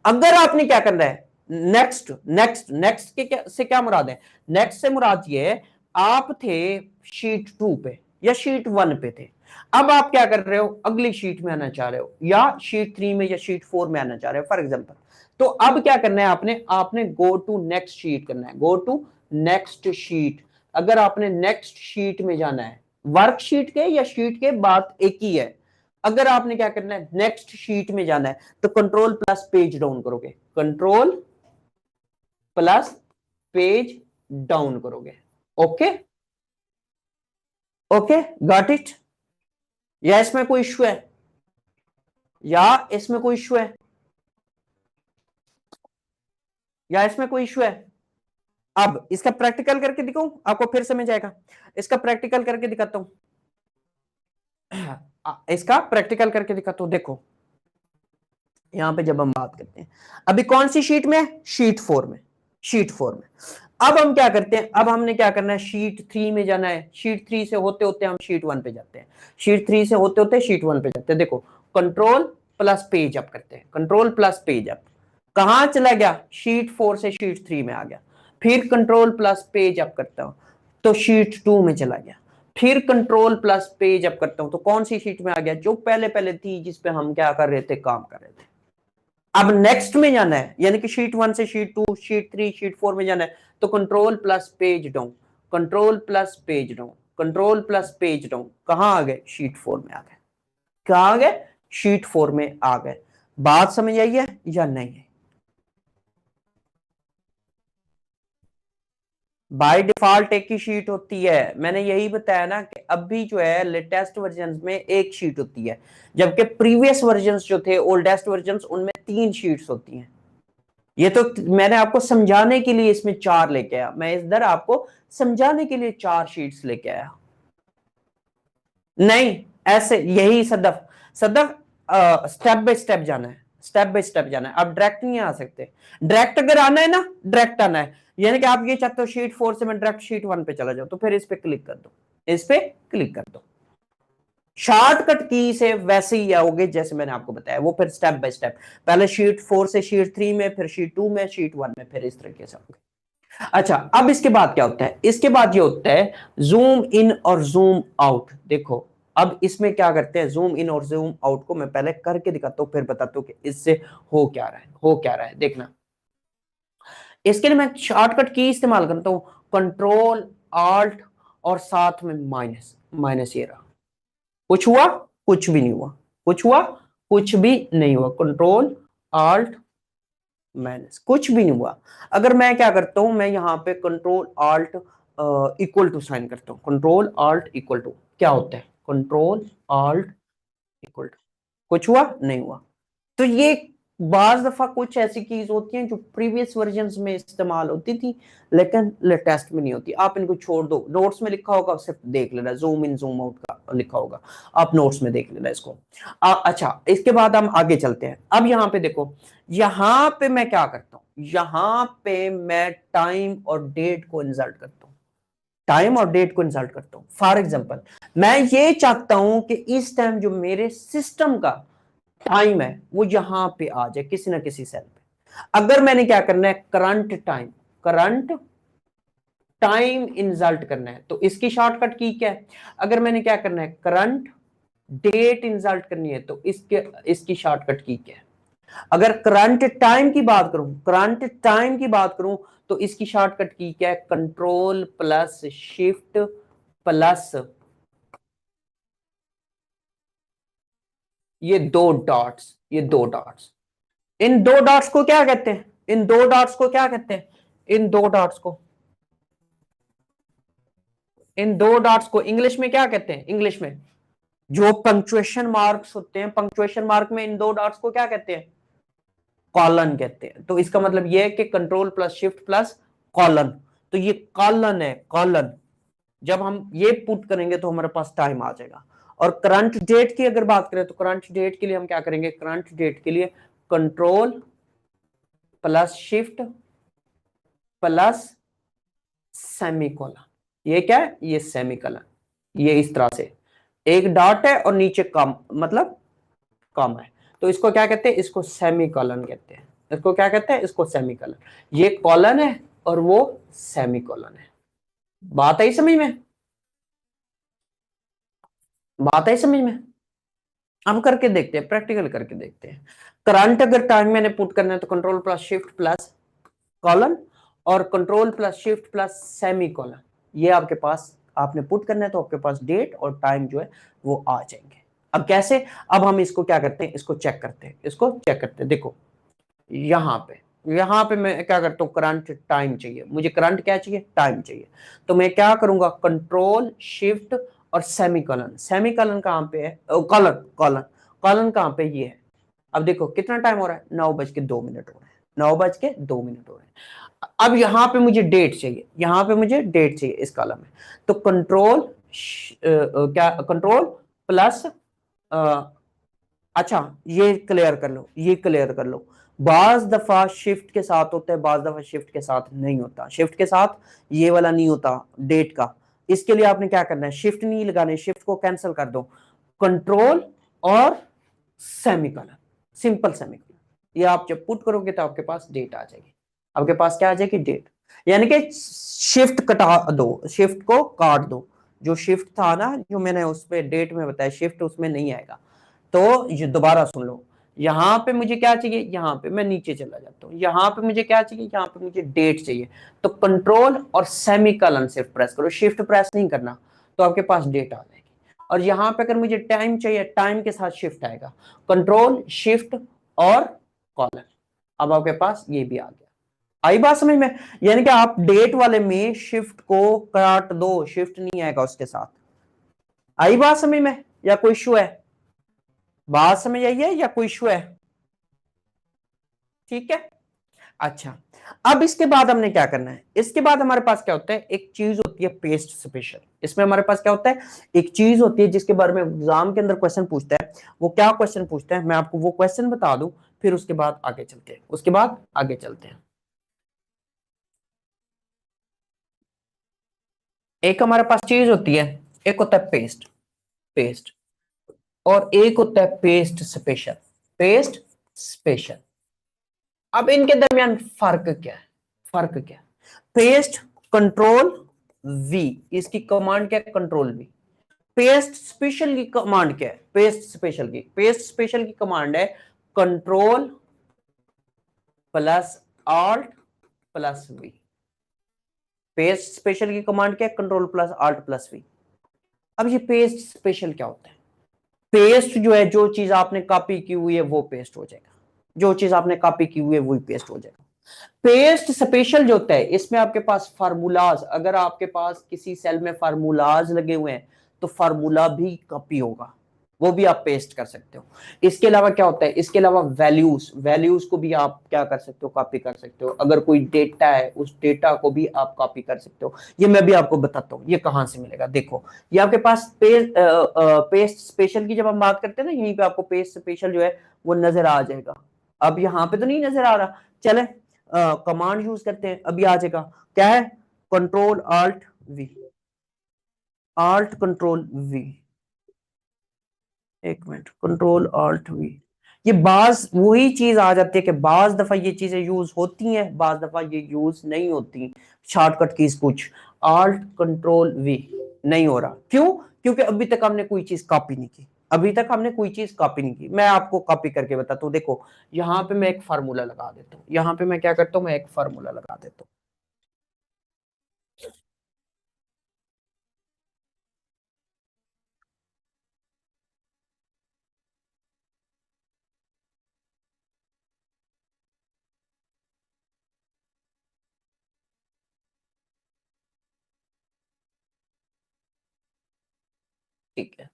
Speaker 1: अगर आपने क्या करना है, नेक्स्ट नेक्स्ट नेक्स्ट के से क्या मुराद है? नेक्स्ट से मुराद ये है, आप थे शीट 2 पे या शीट 1 पे थे। अब आप क्या कर रहे हो? अगली शीट में आना चाह रहे हो, या शीट 3 में या शीट 4 में आना चाह रहे हो फॉर एग्जांपल। तो अब क्या करना है आपने? आपने गो टू नेक्स्ट शीट करना है। Go to next sheet. अगर आपने नेक्स्ट शीट में जाना है, वर्कशीट के या शीट के, बात एक ही है। अगर आपने क्या करना है? नेक्स्ट शीट में जाना है, तो कंट्रोल प्लस पेज डाउन करोगे। कंट्रोल प्लस पेज डाउन करोगे। Okay, okay, got it? या इसमें कोई इश्यू है? या इसमें कोई इश्यू है? या इसमें कोई इश्यू है? अब इसका प्रैक्टिकल करके दिखाऊं, आपको फिर समझ आएगा। इसका प्रैक्टिकल करके दिखाता हूं। इसका प्रैक्टिकल करके दिखाता हूं। देखो, यहां पे जब हम बात करते हैं, अभी कौन सी शीट में? शीट 4 में। शीट 4 में। अब हम क्या करते हैं? अब हमने क्या करना है? शीट 3 में जाना है। शीट 3 से होते होते हम शीट 1 पे जाते हैं। शीट 3 से होते होते शीट 1 पे जाते हैं। देखो, कंट्रोल प्लस पेज अप करते हैं। कंट्रोल प्लस पेज अप कहां चला गया? शीट 4 से शीट 3 में आ गया। फिर कंट्रोल प्लस पेज अप करता हूं तो शीट 2 में चला गया। फिर कंट्रोल प्लस पेज अप करता हूं तो कौन सी शीट में आ गया? जो पहले पहले थी, जिसपे हम क्या कर रहे थे? काम कर रहे थे। अब नेक्स्ट में जाना है, यानी कि शीट 1 से शीट 2, शीट 3, शीट 4 में जाना है, तो control plus page down. Control plus page down. Control plus page down. कहां आ गए? शीट 4 में आ गए। कहां आ गए? शीट 4 में आ गए। बात समझ आई है या नहीं है? बाय डिफॉल्ट एक ही शीट होती है। मैंने यही बताया ना कि अभी जो है लेटेस्ट वर्जन में एक शीट होती है, जबकि प्रीवियस वर्जन जो थे, ओल्डेस्ट वर्जन, उनमें 3 शीट्स होती हैं। ये तो मैंने आपको समझाने के लिए इसमें 4 लेके आया। मैं इधर आपको समझाने के लिए 4 शीट्स लेके आया। नहीं, ऐसे यही Sadaf, Sadaf step by step जाना है। स्टेप बाय स्टेप जाना है। आप डायरेक्ट नहीं आ सकते। डायरेक्ट अगर आना है ना, डायरेक्ट आना है, यानी कि आप ये चाहते हो शीट 4 से मैं डायरेक्ट शीट 1 पे चला जाऊं, तो फिर इस पे क्लिक कर दो। इस पे क्लिक कर दो। शॉर्टकट की से वैसे ही आओगे जैसे मैंने आपको बताया, वो फिर स्टेप बाय स्टेप। पहले शीट 4 से शीट 3 में, फिर शीट 2 में, शीट 1 में, फिर इस तरीके से आओगे। अच्छा, अब इसके बाद क्या होता है? इसके बाद ये होता है जूम इन और जूम आउट। देखो, अब इसमें क्या करते हैं? जूम इन और जूम आउट को मैं पहले करके दिखाता हूं, फिर बताता हूं कि इससे हो क्या रहा है। हो क्या रहा है देखना। इसके लिए मैं शॉर्टकट की इस्तेमाल करता हूं, कंट्रोल आल्ट और साथ में माइनस। माइनस ये रहा। कुछ हुआ? कुछ भी नहीं हुआ। कुछ हुआ? कुछ भी नहीं हुआ। कंट्रोल आल्ट माइनस, कुछ भी नहीं हुआ। अगर मैं क्या करता हूं, मैं यहां पे control alt equal to sign करता हूं। कंट्रोल आल्ट इक्वल टू क्या होता है? कंट्रोल आल्ट इक्वल टू, कुछ हुआ? नहीं हुआ। तो ये बाज दफा कुछ ऐसी कीज होती हैं जो प्रीवियस वर्जन में इस्तेमाल होती थी, लेकिन लेटेस्ट में नहीं होती। आप इनको छोड़ दो, नोट्स में लिखा होगा, सिर्फ देख लेना, जूम इन जूम आउट का लिखा होगा, आप नोट्स में देख लेना इसको। अच्छा, इसके बाद हम आगे चलते हैं। अब यहां पे देखो, यहां पे मैं क्या करता हूं? यहां पे मैं टाइम और डेट को इंसर्ट करता हूं। टाइम और डेट को इंसर्ट करता हूं। फॉर एग्जाम्पल, मैं ये चाहता हूं कि इस टाइम जो मेरे सिस्टम का टाइम है वो यहां पे आ जाए किसी ना किसी सेल पे। अगर मैंने क्या करना है? Current time, current time insert करना है, तो इसकी शॉर्टकट की क्या है? अगर मैंने क्या करना है? करंट डेट इंसर्ट करनी है, तो इसकी शॉर्टकट की क्या है? अगर करंट टाइम की बात करूं, करंट टाइम की बात करूं, तो इसकी शॉर्टकट की क्या है? कंट्रोल प्लस शिफ्ट प्लस ये दो डॉट्स, ये दो डॉट्स, इन दो डॉट्स को क्या कहते हैं, इन दो डॉट्स को क्या कहते हैं, इन दो डॉट्स को, इन दो डॉट्स को इंग्लिश में क्या कहते हैं, इंग्लिश में जो पंक्चुएशन मार्क्स होते हैं, पंक्चुएशन मार्क में इन दो डॉट्स को क्या कहते हैं, कॉलन कहते हैं। तो इसका मतलब यह है कि control plus shift plus colon, तो ये कॉलन है, कॉलन। जब हम ये पुट करेंगे तो हमारे पास टाइम आ जाएगा। और करंट डेट की अगर बात करें तो करंट डेट के लिए हम क्या करेंगे, करंट डेट के लिए control plus shift plus semicolon. ये क्या है, ये सेमीकोलन, ये इस तरह से एक डॉट है और नीचे कम, मतलब कम है, तो इसको क्या कहते हैं, इसको सेमीकोलन कहते हैं। इसको क्या कहते हैं, इसको सेमीकोलन। ये कॉलन है और वो सेमीकोलन है। बात आई समझ में, बात आई समझ में। हम करके देखते हैं, प्रैक्टिकल करके देखते हैं। करंट अगर टाइम मैंने पुट करना है तो control plus shift plus colon, और control plus shift plus semicolon, ये आपके पास आपने पुट करना है तो आपके पास डेट और टाइम जो है वो आ जाएंगे। अब कैसे, अब हम इसको क्या करते हैं, इसको चेक करते हैं, इसको चेक करते हैं। देखो यहां पे मैं क्या करता हूं, करंट टाइम चाहिए मुझे, करंट क्या चाहिए, टाइम चाहिए। तो मैं क्या करूंगा, कंट्रोल शिफ्ट और सेमीकोलन, सेमीकोलन कहां पे है, कॉलन, कॉलन, कॉलन कहां पे, ये है। अब देखो कितना टाइम हो रहा है, 9:02 हो रहे हैं, 9:02 हो रहे हैं। अब यहां पे मुझे डेट चाहिए, यहां पे मुझे डेट चाहिए इस कॉलम में। तो कंट्रोल क्या, कंट्रोल प्लस, अच्छा ये क्लियर कर लो, ये क्लियर कर लो। बाज दफा शिफ्ट के साथ होता है, बाज दफा शिफ्ट के साथ नहीं होता। शिफ्ट के साथ ये वाला नहीं होता डेट का। इसके लिए आपने क्या करना है, शिफ्ट नहीं लगाने, शिफ्ट को कैंसिल कर दो, कंट्रोल और सेमीकोलन, सिंपल सेमीकोलन। ये आप जब पुट करोगे तो आपके पास डेट आ जाएगी, आपके पास क्या आ जाएगी, डेट। यानी कि शिफ्ट कटा दो, शिफ्ट को काट दो। जो शिफ्ट था ना, जो मैंने उस पर डेट में बताया, शिफ्ट उसमें नहीं आएगा। तो ये दोबारा सुन लो, यहां पे मुझे क्या चाहिए, यहां पे मैं नीचे चला जाता हूं, यहां पे मुझे क्या चाहिए, यहां पे मुझे डेट चाहिए। तो कंट्रोल और सेमीकोलन सिर्फ प्रेस करो, शिफ्ट प्रेस नहीं करना, तो आपके पास डेट आ जाएगी। और यहां पे अगर मुझे टाइम चाहिए, टाइम के साथ शिफ्ट आएगा, कंट्रोल शिफ्ट और कॉलन। अब आपके पास ये भी आ गया। आई बात समझ में, यानी कि आप डेट वाले में शिफ्ट को काट दो, शिफ्ट नहीं आएगा उसके साथ। आई बात समझ में, या कोई इशू है, बात समझ आई है या कोई इशू है, ठीक है। अच्छा, अब इसके बाद हमने क्या करना है, इसके बाद हमारे पास क्या होता है, एक चीज होती है पेस्ट स्पेशल। इसमें हमारे पास क्या होता है, एक चीज होती है जिसके बारे में एग्जाम के अंदर क्वेश्चन पूछता है। वो क्या क्वेश्चन पूछता है, मैं आपको वो क्वेश्चन बता दूं, फिर उसके बाद आगे चलते हैं, उसके बाद आगे चलते हैं। एक हमारे पास चीज होती है, एक होता है पेस्ट, पेस्ट, और एक होता है पेस्ट स्पेशल, पेस्ट स्पेशल। अब इनके दरमियान फर्क क्या है, फर्क क्या है, पेस्ट कंट्रोल वी, इसकी कमांड क्या है, कंट्रोल वी। पेस्ट स्पेशल की कमांड क्या है, पेस्ट स्पेशल की, पेस्ट स्पेशल की कमांड है control plus alt plus V. Paste special की कमांड क्या है, control plus alt plus V. अब ये पेस्ट स्पेशल क्या होता है, पेस्ट जो है, जो चीज आपने कॉपी की हुई है वो पेस्ट हो जाएगा, जो चीज आपने कॉपी की हुई है वही पेस्ट हो जाएगा। पेस्ट स्पेशल जो होता है, इसमें आपके पास फार्मूलाज, अगर आपके पास किसी सेल में फार्मूलाज लगे हुए हैं तो फार्मूला भी कॉपी होगा, वो भी आप पेस्ट कर सकते हो। इसके अलावा क्या होता है, इसके अलावा वैल्यूज, वैल्यूज को भी आप क्या कर सकते हो, कॉपी कर सकते हो। अगर कोई डेटा है उस डेटा को भी आप कॉपी कर सकते हो। ये मैं भी आपको बताता हूँ ये कहां से मिलेगा। देखो ये आपके पास पेस्ट स्पेशल की जब हम बात करते हैं ना, यहीं पे आपको पेस्ट स्पेशल जो है वो नजर आ जाएगा। अब यहाँ पे तो नहीं नजर आ रहा, चले कमांड यूज करते हैं, अभी आ जाएगा। क्या है, control alt V, alt control V, एक मिनट, कंट्रोल आल्ट वी। ये बाज वही चीज आ जाती है कि बाज दफा ये चीजें यूज होती हैं, बाज दफा ये यूज नहीं होती। शॉर्टकट कीज कुछ, आल्ट कंट्रोल वी नहीं हो रहा, क्यों, क्योंकि अभी तक हमने कोई चीज कॉपी नहीं की, अभी तक हमने कोई चीज कॉपी नहीं की। मैं आपको कॉपी करके बताता हूँ, देखो यहाँ पे मैं एक फार्मूला लगा देता हूँ, यहाँ पे मैं क्या करता हूँ, मैं एक फार्मूला लगा देता हूँ। ठीक है।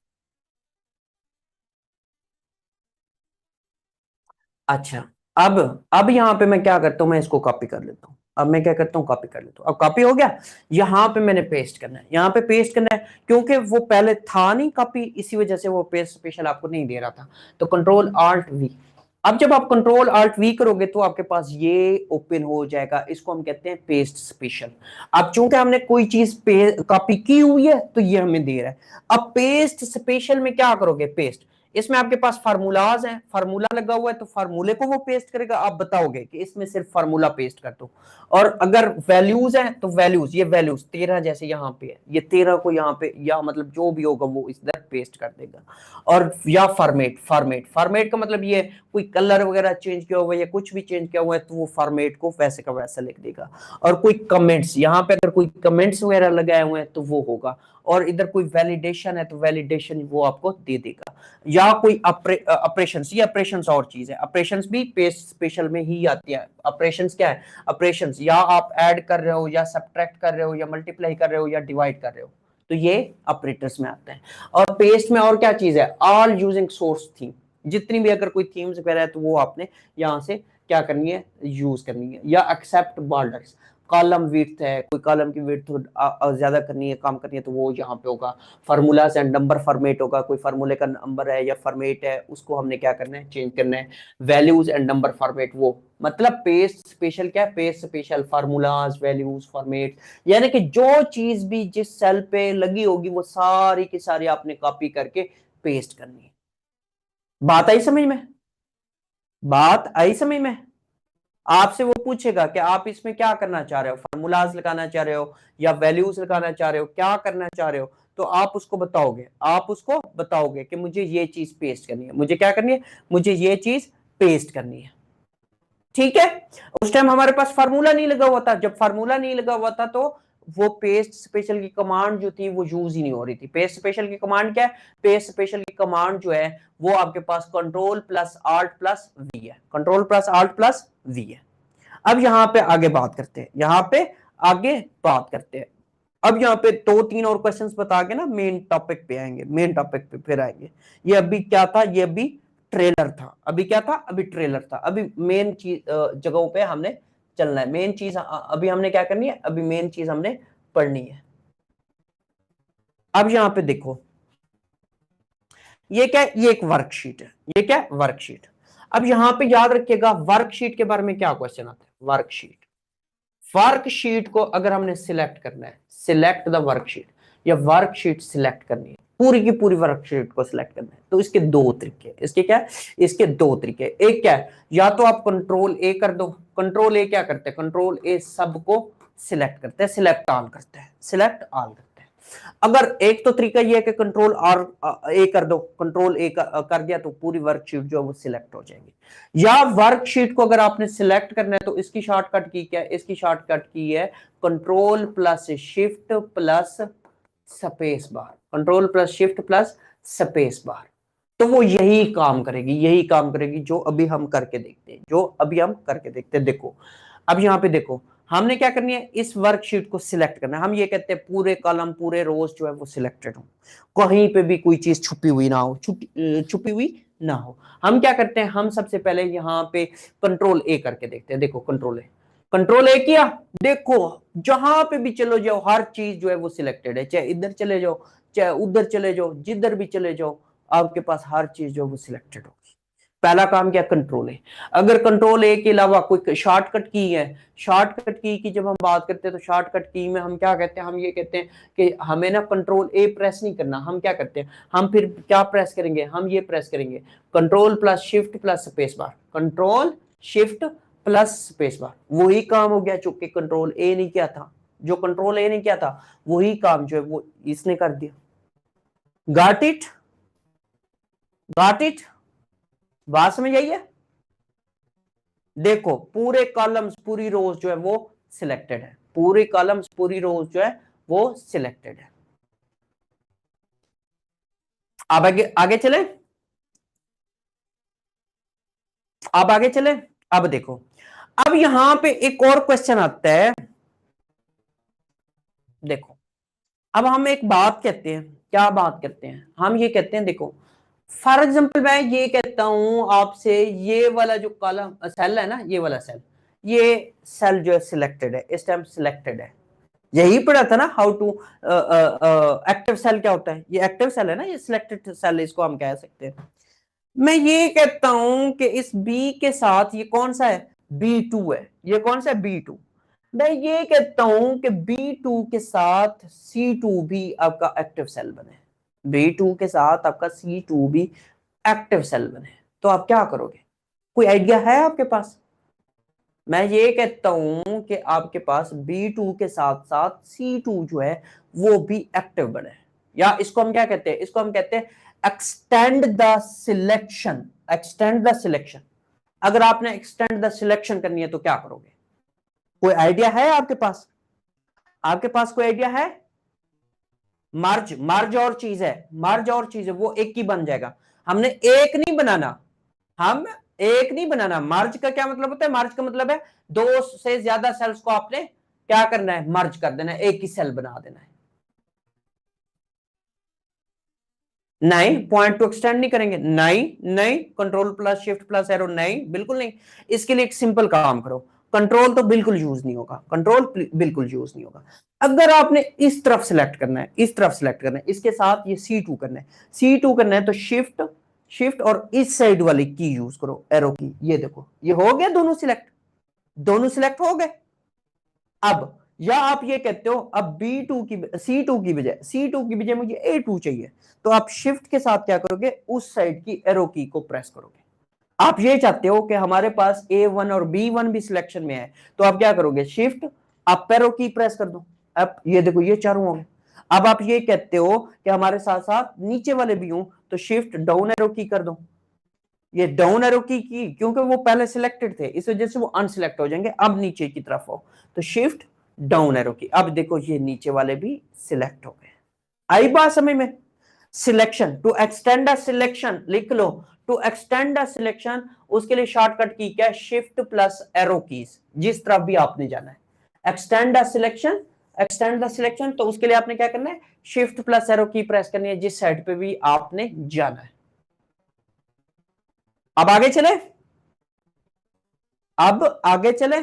Speaker 1: अच्छा, अब यहाँ पे मैं क्या करता हूँ, मैं इसको कॉपी कर लेता हूँ। अब मैं क्या करता हूँ, कॉपी कर लेता हूँ। अब कॉपी हो गया, यहाँ पे मैंने पेस्ट करना है, यहाँ पे पेस्ट करना है, क्योंकि वो पहले था नहीं कॉपी, इसी वजह से वो पेस्ट स्पेशल आपको नहीं दे रहा था। तो कंट्रोल आल्ट वी। अब जब आप कंट्रोल आल्ट वी करोगे तो आपके पास ये ओपन हो जाएगा, इसको हम कहते हैं पेस्ट स्पेशल। अब चूंकि हमने कोई चीज कॉपी की हुई है तो ये हमें दे रहा है। अब पेस्ट स्पेशल में क्या करोगे, पेस्ट, इसमें आपके पास फार्मूलाज हैं, फार्मूला लगा हुआ है तो फार्मूले को वो पेस्ट करेगा। आप बताओगे कि इसमें सिर्फ फार्मूला पेस्ट कर दो। और अगर वैल्यूज हैं तो वैल्यूज, ये वैल्यूज 13 जैसे यहाँ पे है, ये 13 को यहाँ पे, या मतलब जो भी होगा वो इधर पेस्ट कर देगा। और या फॉर्मेट, फॉर्मेट का मतलब ये कोई कलर वगैरह चेंज किया हुआ है या कुछ भी चेंज किया हुआ है तो वो फॉर्मेट को वैसे का वैसा लिख देगा। और कोई कमेंट्स, यहाँ पे अगर कोई कमेंट्स वगैरह लगाए हुए हैं तो वो होगा। और इधर कोई वैलिडेशन है तो वैलिडेशन वो आपको दे देगा। या कोई ऑपरेशंस, ये ऑपरेशंस और चीज है, ऑपरेशंस भी पेस्ट स्पेशल में ही आती है। ऑपरेशंस क्या है, ऑपरेशंस या आप ऐड कर रहे हो या सब्ट्रैक्ट कर रहे हो या मल्टीप्लाई कर रहे हो या डिवाइड कर रहे हो, तो ये ऑपरेटर्स में आता है। और पेस्ट में और क्या चीज है, ऑल यूजिंग सोर्स थीम, जितनी भी अगर कोई थीम्स वगैरह है तो वो आपने यहाँ से क्या करनी है, यूज करनी है। या एक्सेप्ट बॉर्डर्स, कॉलम विड्थ है, कोई कॉलम की विड्थ ज्यादा करनी है, कम करनी है, तो वो यहाँ पे होगा। फार्मूलाज एंड नंबर फॉर्मेट होगा, कोई फार्मूले का नंबर है या फॉर्मेट है उसको हमने क्या करना है, चेंज करना है। वैल्यूज एंड नंबर फॉर्मेट, वो मतलब पेस्ट स्पेशल क्या है, paste special formulas, values, format, यानी कि जो चीज भी जिस सेल पे लगी होगी वो सारी की सारी आपने कॉपी करके पेस्ट करनी है। बात आई समझ में, बात आई समझ में। आपसे वो पूछेगा कि आप इसमें क्या करना चाह रहे हो, फार्मूलाज लगाना चाह रहे हो या वैल्यूज लगाना चाह रहे हो, क्या करना चाह रहे हो, तो आप उसको बताओगे, आप उसको बताओगे कि मुझे ये चीज पेस्ट करनी है, मुझे क्या करनी है, मुझे ये चीज पेस्ट करनी है। ठीक है। उस टाइम हमारे पास फार्मूला नहीं लगा हुआ था, जब फार्मूला नहीं लगा हुआ था तो वो पेस्ट स्पेशल की कमांड जो थी वो यूज ही नहीं हो रही थी। पेस्ट स्पेशल की कमांड क्या है, पेस्ट स्पेशल की कमांड जो है वो आपके पास control plus alt plus V है, control plus alt plus V है। अब यहाँ पे आगे बात करते हैं, यहाँ पे आगे बात करते हैं। अब यहाँ पे दो तीन और क्वेश्चंस बता के ना मेन टॉपिक पे आएंगे, मेन टॉपिक पे फिर आएंगे। ये अभी क्या था, ये अभी ट्रेलर था, अभी क्या था, अभी ट्रेलर था। अभी मेन चीज जगहों पे हमने चलना है, मेन चीज अभी हमने क्या करनी है, अभी मेन चीज हमने पढ़नी है। अब यहाँ पे देखो, ये क्या है, ये एक वर्कशीट है, ये क्या है, वर्कशीट। अब यहाँ पे याद रखिएगा वर्कशीट के बारे में क्या क्वेश्चन आता है, वर्कशीट, वर्कशीट को अगर हमने सिलेक्ट करना है, सिलेक्ट द वर्कशीट, या वर्कशीट सिलेक्ट करनी है, पूरी की पूरी वर्कशीट को सिलेक्ट करना है, तो इसके दो तरीके, इसके क्या है, इसके दो तरीके। एक क्या है, या तो आप कंट्रोल ए कर दो, कंट्रोल ए क्या करते हैं, कंट्रोल ए सबको सिलेक्ट करते हैं, सिलेक्ट ऑल करते हैं, सिलेक्ट ऑल करते हैं। अगर एक तो तरीका ये है कि कंट्रोल आर ए कर दो, कंट्रोल ए कर दिया तो पूरी वर्कशीट जो है वो सिलेक्ट हो जाएगी। या वर्कशीट को अगर आपने सिलेक्ट करना है तो इसकी शॉर्टकट की क्या है, इसकी शॉर्टकट की है control plus shift plus space bar, control plus shift plus space bar. तो वो यही काम करेगी, यही काम करेगी जो अभी हम करके देखते हैं, जो अभी हम करके देखते हैं। देखो अब यहाँ पे देखो, हमने क्या करनी है, इस वर्कशीट को सिलेक्ट करना है। हम ये कहते हैं पूरे कॉलम पूरे रोज जो है वो सिलेक्टेड हो, कहीं पे भी कोई चीज छुपी हुई ना हो, छुपी हुई ना हो। हम क्या करते हैं, हम सबसे पहले यहाँ पे कंट्रोल ए करके देखते हैं। देखो कंट्रोल ए, कंट्रोल ए किया, देखो जहां पे भी चलो जाओ हर चीज जो है वो सिलेक्टेड है, चाहे इधर चले जाओ चाहे उधर चले जाओ, जिधर भी चले जाओ आपके पास हर चीज जो है वो सिलेक्टेड होगी। पहला काम क्या, कंट्रोल ए। अगर कंट्रोल ए के अलावा कोई शॉर्टकट की है, शॉर्टकट की जब हम बात करते हैं तो शॉर्टकट की में हम क्या कहते हैं, हम ये कहते हैं कि हमें ना कंट्रोल ए प्रेस नहीं करना, हम क्या करते हैं, हम फिर क्या प्रेस करेंगे, हम ये प्रेस करेंगे control plus shift plus space bar, control shift plus space bar. वही काम हो गया चूंकि कंट्रोल ए नहीं किया था, जो कंट्रोल ए नहीं किया था वही काम जो है वो इसने कर दिया। गॉट इट, गॉट इट, बात समझ आई है। देखो पूरे कॉलम्स पूरी रोज जो है वो सिलेक्टेड है, पूरे कॉलम्स पूरी रोज जो है वो सिलेक्टेड है। अब आगे आगे चले, अब आगे चले। अब देखो, अब यहां पे एक और क्वेश्चन आता है। देखो अब हम एक बात कहते हैं, क्या बात करते हैं, हम ये कहते हैं देखो फॉर एग्जाम्पल मैं ये कहता हूं आपसे, ये वाला जो कॉलम सेल है ना, ये वाला सेल, ये सेल जो है सिलेक्टेड है, इस टाइम सिलेक्टेड है। यही पढ़ा था ना हाउ टू एक्टिव सेल क्या होता है, ये एक्टिव सेल है ना, ये सिलेक्टेड सेल इसको हम कह सकते हैं। मैं ये कहता हूं कि इस बी के साथ ये कौन सा है, B2 है, ये कौन सा है B2। मैं ये कहता हूं कि B2 के साथ C2 भी आपका एक्टिव सेल बने, B2 के साथ आपका C2 भी एक्टिव सेल बने, तो आप क्या करोगे, कोई आइडिया है आपके पास। मैं ये कहता हूं कि आपके पास B2 के साथ साथ C2 जो है वो भी एक्टिव बने, या इसको हम क्या कहते हैं, इसको हम कहते हैं extend the selection, extend the selection. अगर आपने एक्सटेंड द सिलेक्शन करनी है तो क्या करोगे, कोई आइडिया है आपके पास, आपके पास कोई आइडिया है। मार्ज, मार्ज और चीज है, मार्ज और चीज है, वो एक ही बन जाएगा। हमने एक नहीं बनाना, हम एक नहीं बनाना। मार्ज का क्या मतलब होता है, मार्ज का मतलब है दो से ज्यादा सेल्स को आपने क्या करना है, मर्ज कर देना है, एक ही सेल बना देना है। नहीं, पॉइंट टू एक्सटेंड नहीं करेंगे, नहीं नहीं, control plus shift plus arrow नहीं, बिल्कुल नहीं। इसके लिए एक सिंपल काम करो, कंट्रोल तो बिल्कुल यूज नहीं होगा, कंट्रोल बिल्कुल यूज नहीं होगा। अगर आपने इस तरफ सिलेक्ट करना है, इस तरफ सिलेक्ट करना है, इसके साथ ये C2 करना है, C2 करना है तो शिफ्ट, शिफ्ट और इस साइड वाली की यूज करो, एरो की, ये देखो ये हो गया, दोनों सिलेक्ट, दोनों सिलेक्ट हो गए। अब या आप ये कहते हो अब B2 की C2 की बजाय, C2 की बजाय मुझे A2 चाहिए, तो आप शिफ्ट के साथ क्या करोगे, उस साइड की एरो की को प्रेस करोगे। आप ये चाहते हो कि हमारे पास A1 और B1 भी सिलेक्शन में है, तो आप क्या करोगे, शिफ्ट आप एरो की प्रेस कर दो, अब ये देखो ये चारों हो गए। अब आप ये कहते हो कि हमारे साथ साथ नीचे वाले भी हो, तो शिफ्ट डाउन एरो की कर दो, ये डाउन एरो की क्योंकि वो पहले सिलेक्टेड थे, इस वजह से वो अनसिलेक्ट हो जाएंगे, अब नीचे की तरफ हो, तो शिफ्ट डाउन एरो की। अब देखो ये नीचे वाले भी सिलेक्ट हो गए। आई बात समझ में। Selection, to extend a selection लिख लो, टू एक्सटेंड अ सिलेक्शन, उसके लिए शॉर्टकट की क्या है, शिफ्ट प्लस एरो कीज, जिस तरफ भी आपने जाना है। Extend a selection, extend the selection, तो उसके लिए आपने क्या करना है, शिफ्ट प्लस एरो की प्रेस करनी है, जिस साइड पे भी आपने जाना है। अब आगे चले, अब आगे चले।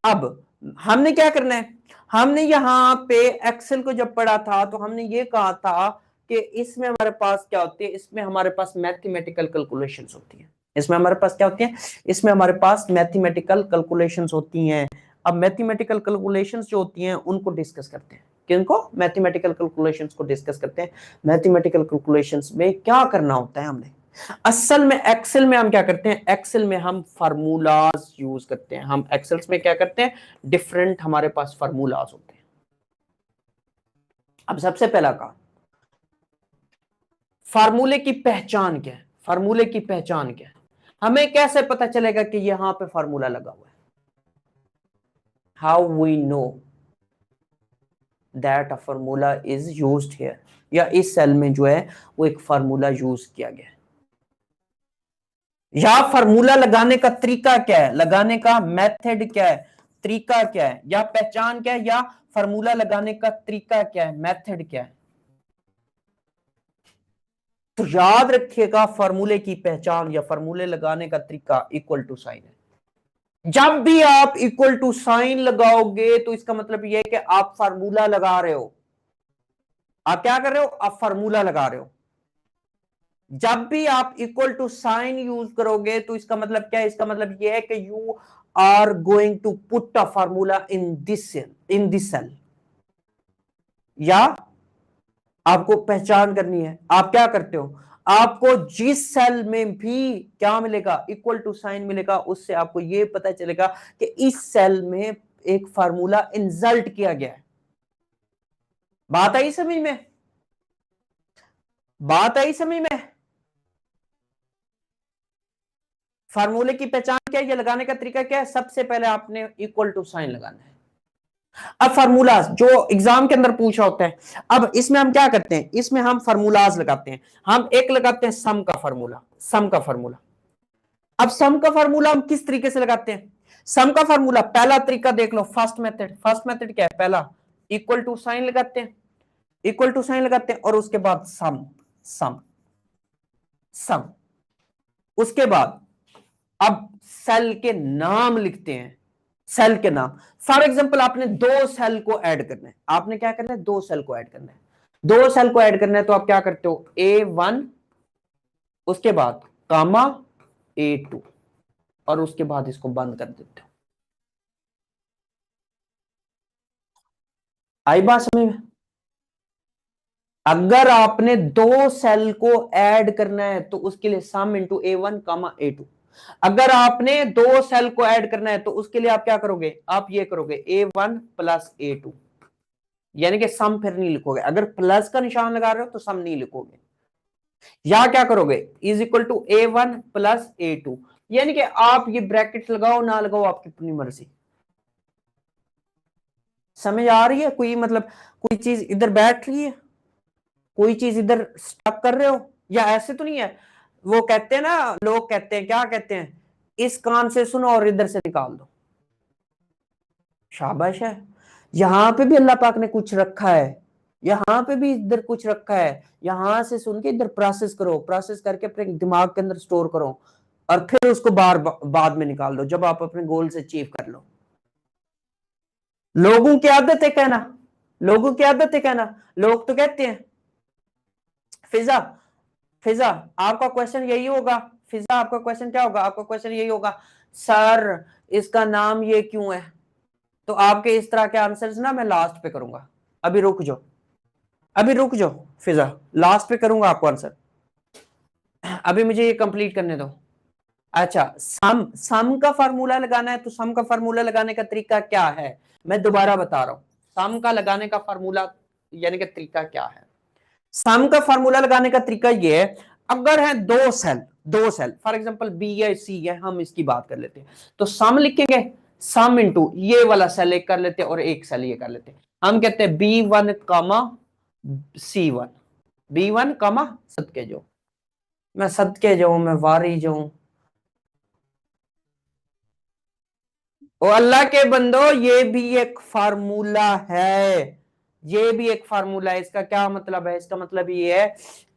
Speaker 1: अब हमने क्या करना है, हमने यहां पे एक्सेल को जब पढ़ा था तो हमने ये कहा था कि इसमें हमारे पास क्या होती है, इसमें हमारे पास मैथमेटिकल कैलकुलेशंस होती है। इसमें हमारे पास क्या होती है, इसमें हमारे पास मैथमेटिकल कैलकुलेशंस होती हैं। अब मैथमेटिकल कैलकुलेशंस जो होती हैं उनको डिस्कस करते हैं, किनको, मैथमेटिकल कैलकुलेशंस को डिस्कस करते हैं। मैथमेटिकल कैलकुलेशंस में क्या करना होता है हमने, असल में एक्सेल में हम क्या करते हैं, एक्सेल में हम फार्मूलाज यूज करते हैं, हम एक्सेल्स में क्या करते हैं, डिफरेंट हमारे पास फार्मूलाज होते हैं। अब सबसे पहला काम, फार्मूले की पहचान क्या है, फार्मूले की पहचान क्या है, हमें कैसे पता चलेगा कि यहां पे फार्मूला लगा हुआ है, how we know that a formula is used here, या इस सेल में जो है वो एक फार्मूला यूज किया गया है, या फार्मूला लगाने का तरीका क्या है, लगाने का मेथड क्या है, तरीका क्या है, या पहचान क्या है, या फार्मूला लगाने का तरीका क्या है, मेथड क्या है। तो याद रखिएगा, फार्मूले की पहचान या फार्मूले लगाने का तरीका इक्वल टू साइन है। जब भी आप इक्वल टू साइन लगाओगे तो इसका मतलब यह है कि आप फार्मूला लगा रहे हो, आप क्या कर रहे हो, आप फार्मूला लगा रहे हो। जब भी आप इक्वल टू साइन यूज करोगे तो इसका मतलब क्या है, इसका मतलब यह है कि you are going to put a formula in this cell, या आपको पहचान करनी है, आप क्या करते हो, आपको जिस सेल में भी क्या मिलेगा, इक्वल टू साइन मिलेगा, उससे आपको यह पता चलेगा कि इस सेल में एक फार्मूला इंसर्ट किया गया है। बात आई समझ में, बात आई समझ में। फार्मूले की पहचान क्या है, ये लगाने का तरीका क्या है, सबसे पहले आपने इक्वल टू साइन लगाना है। अब फार्मूलाज जो एग्जाम के अंदर पूछा होता है, अब इसमें हम क्या करते हैं, इसमें हम फार्मूलाज लगाते हैं। हम एक लगाते हैं सम का फार्मूला, सम का फार्मूला। अब सम का फार्मूला हम किस तरीके से लगाते हैं, सम का फार्मूला पहला तरीका देख लो, फर्स्ट मेथड, फर्स्ट मेथड क्या है, पहला इक्वल टू साइन लगाते हैं, इक्वल टू साइन लगाते हैं और उसके बाद सम सम सम। उसके बाद अब सेल के नाम लिखते हैं, सेल के नाम। फॉर एग्जांपल आपने दो सेल को ऐड करना है, आपने क्या करना है, दो सेल को ऐड करना है, दो सेल को ऐड करना है, तो आप क्या करते हो, A1 उसके बाद कामा A2 और उसके बाद इसको बंद कर देते हो। आई बात समझ में? अगर आपने दो सेल को ऐड करना है तो उसके लिए सम इंटू A1 कामा A2। अगर आपने दो सेल को ऐड करना है तो उसके लिए आप क्या करोगे, आप ये करोगे A1 प्लस A2, यानी कि सम फिर नहीं लिखोगे, अगर प्लस का निशान लगा रहे हो तो सम नहीं लिखोगे। या क्या करोगे, is equal to A1 plus A2, यानी कि आप ये ब्रैकेट लगाओ ना लगाओ आपकी अपनी मर्जी। समझ आ रही है? कोई मतलब कोई चीज इधर बैठ रही है, कोई चीज इधर स्टक कर रहे हो, या ऐसे तो नहीं है। वो कहते हैं ना, लोग कहते हैं, क्या कहते हैं, इस कान से सुनो और इधर से निकाल दो। शाबाश है। यहां पे भी अल्लाह पाक ने कुछ रखा है, यहां पे भी इधर कुछ रखा है, यहां से सुन के इधर प्रोसेस करो, प्रोसेस करके अपने दिमाग के अंदर स्टोर करो और फिर उसको बाद में निकाल दो जब आप अपने गोल से अचीव कर लो। लोगों की आदत है कहना, लोगों की आदत है कहना, लोग तो कहते हैं फिजा, फिजा आपका क्वेश्चन यही होगा, फिजा आपका क्वेश्चन क्या होगा, आपका क्वेश्चन यही होगा, सर इसका नाम ये क्यों है। तो आपके इस तरह के आंसर्स ना मैं लास्ट पे करूंगा, अभी रुक जाओ, अभी रुक जाओ फिजा, लास्ट पे करूंगा आपको आंसर, अभी मुझे ये कंप्लीट करने दो। अच्छा, सम सम का फार्मूला लगाना है, तो सम का फार्मूला लगाने का तरीका क्या है, मैं दोबारा बता रहा हूं, सम का लगाने का फार्मूला यानी कि तरीका क्या है। सम का फार्मूला लगाने का तरीका ये है, अगर है दो सेल, दो सेल फॉर एग्जांपल बी या सी है, हम इसकी बात कर लेते हैं, तो सम लिखेंगे, सम इंटू ये वाला सेल एक कर लेते हैं और एक सेल ये कर लेते हैं, हम कहते हैं B1 कामा C1, B1 कामा सदके जो, मैं सदके जाऊं, मैं वारी जाऊं, ओ अल्लाह के बंदो, ये भी एक फार्मूला है, ये भी एक फार्मूला है। इसका क्या मतलब है, इसका मतलब ये है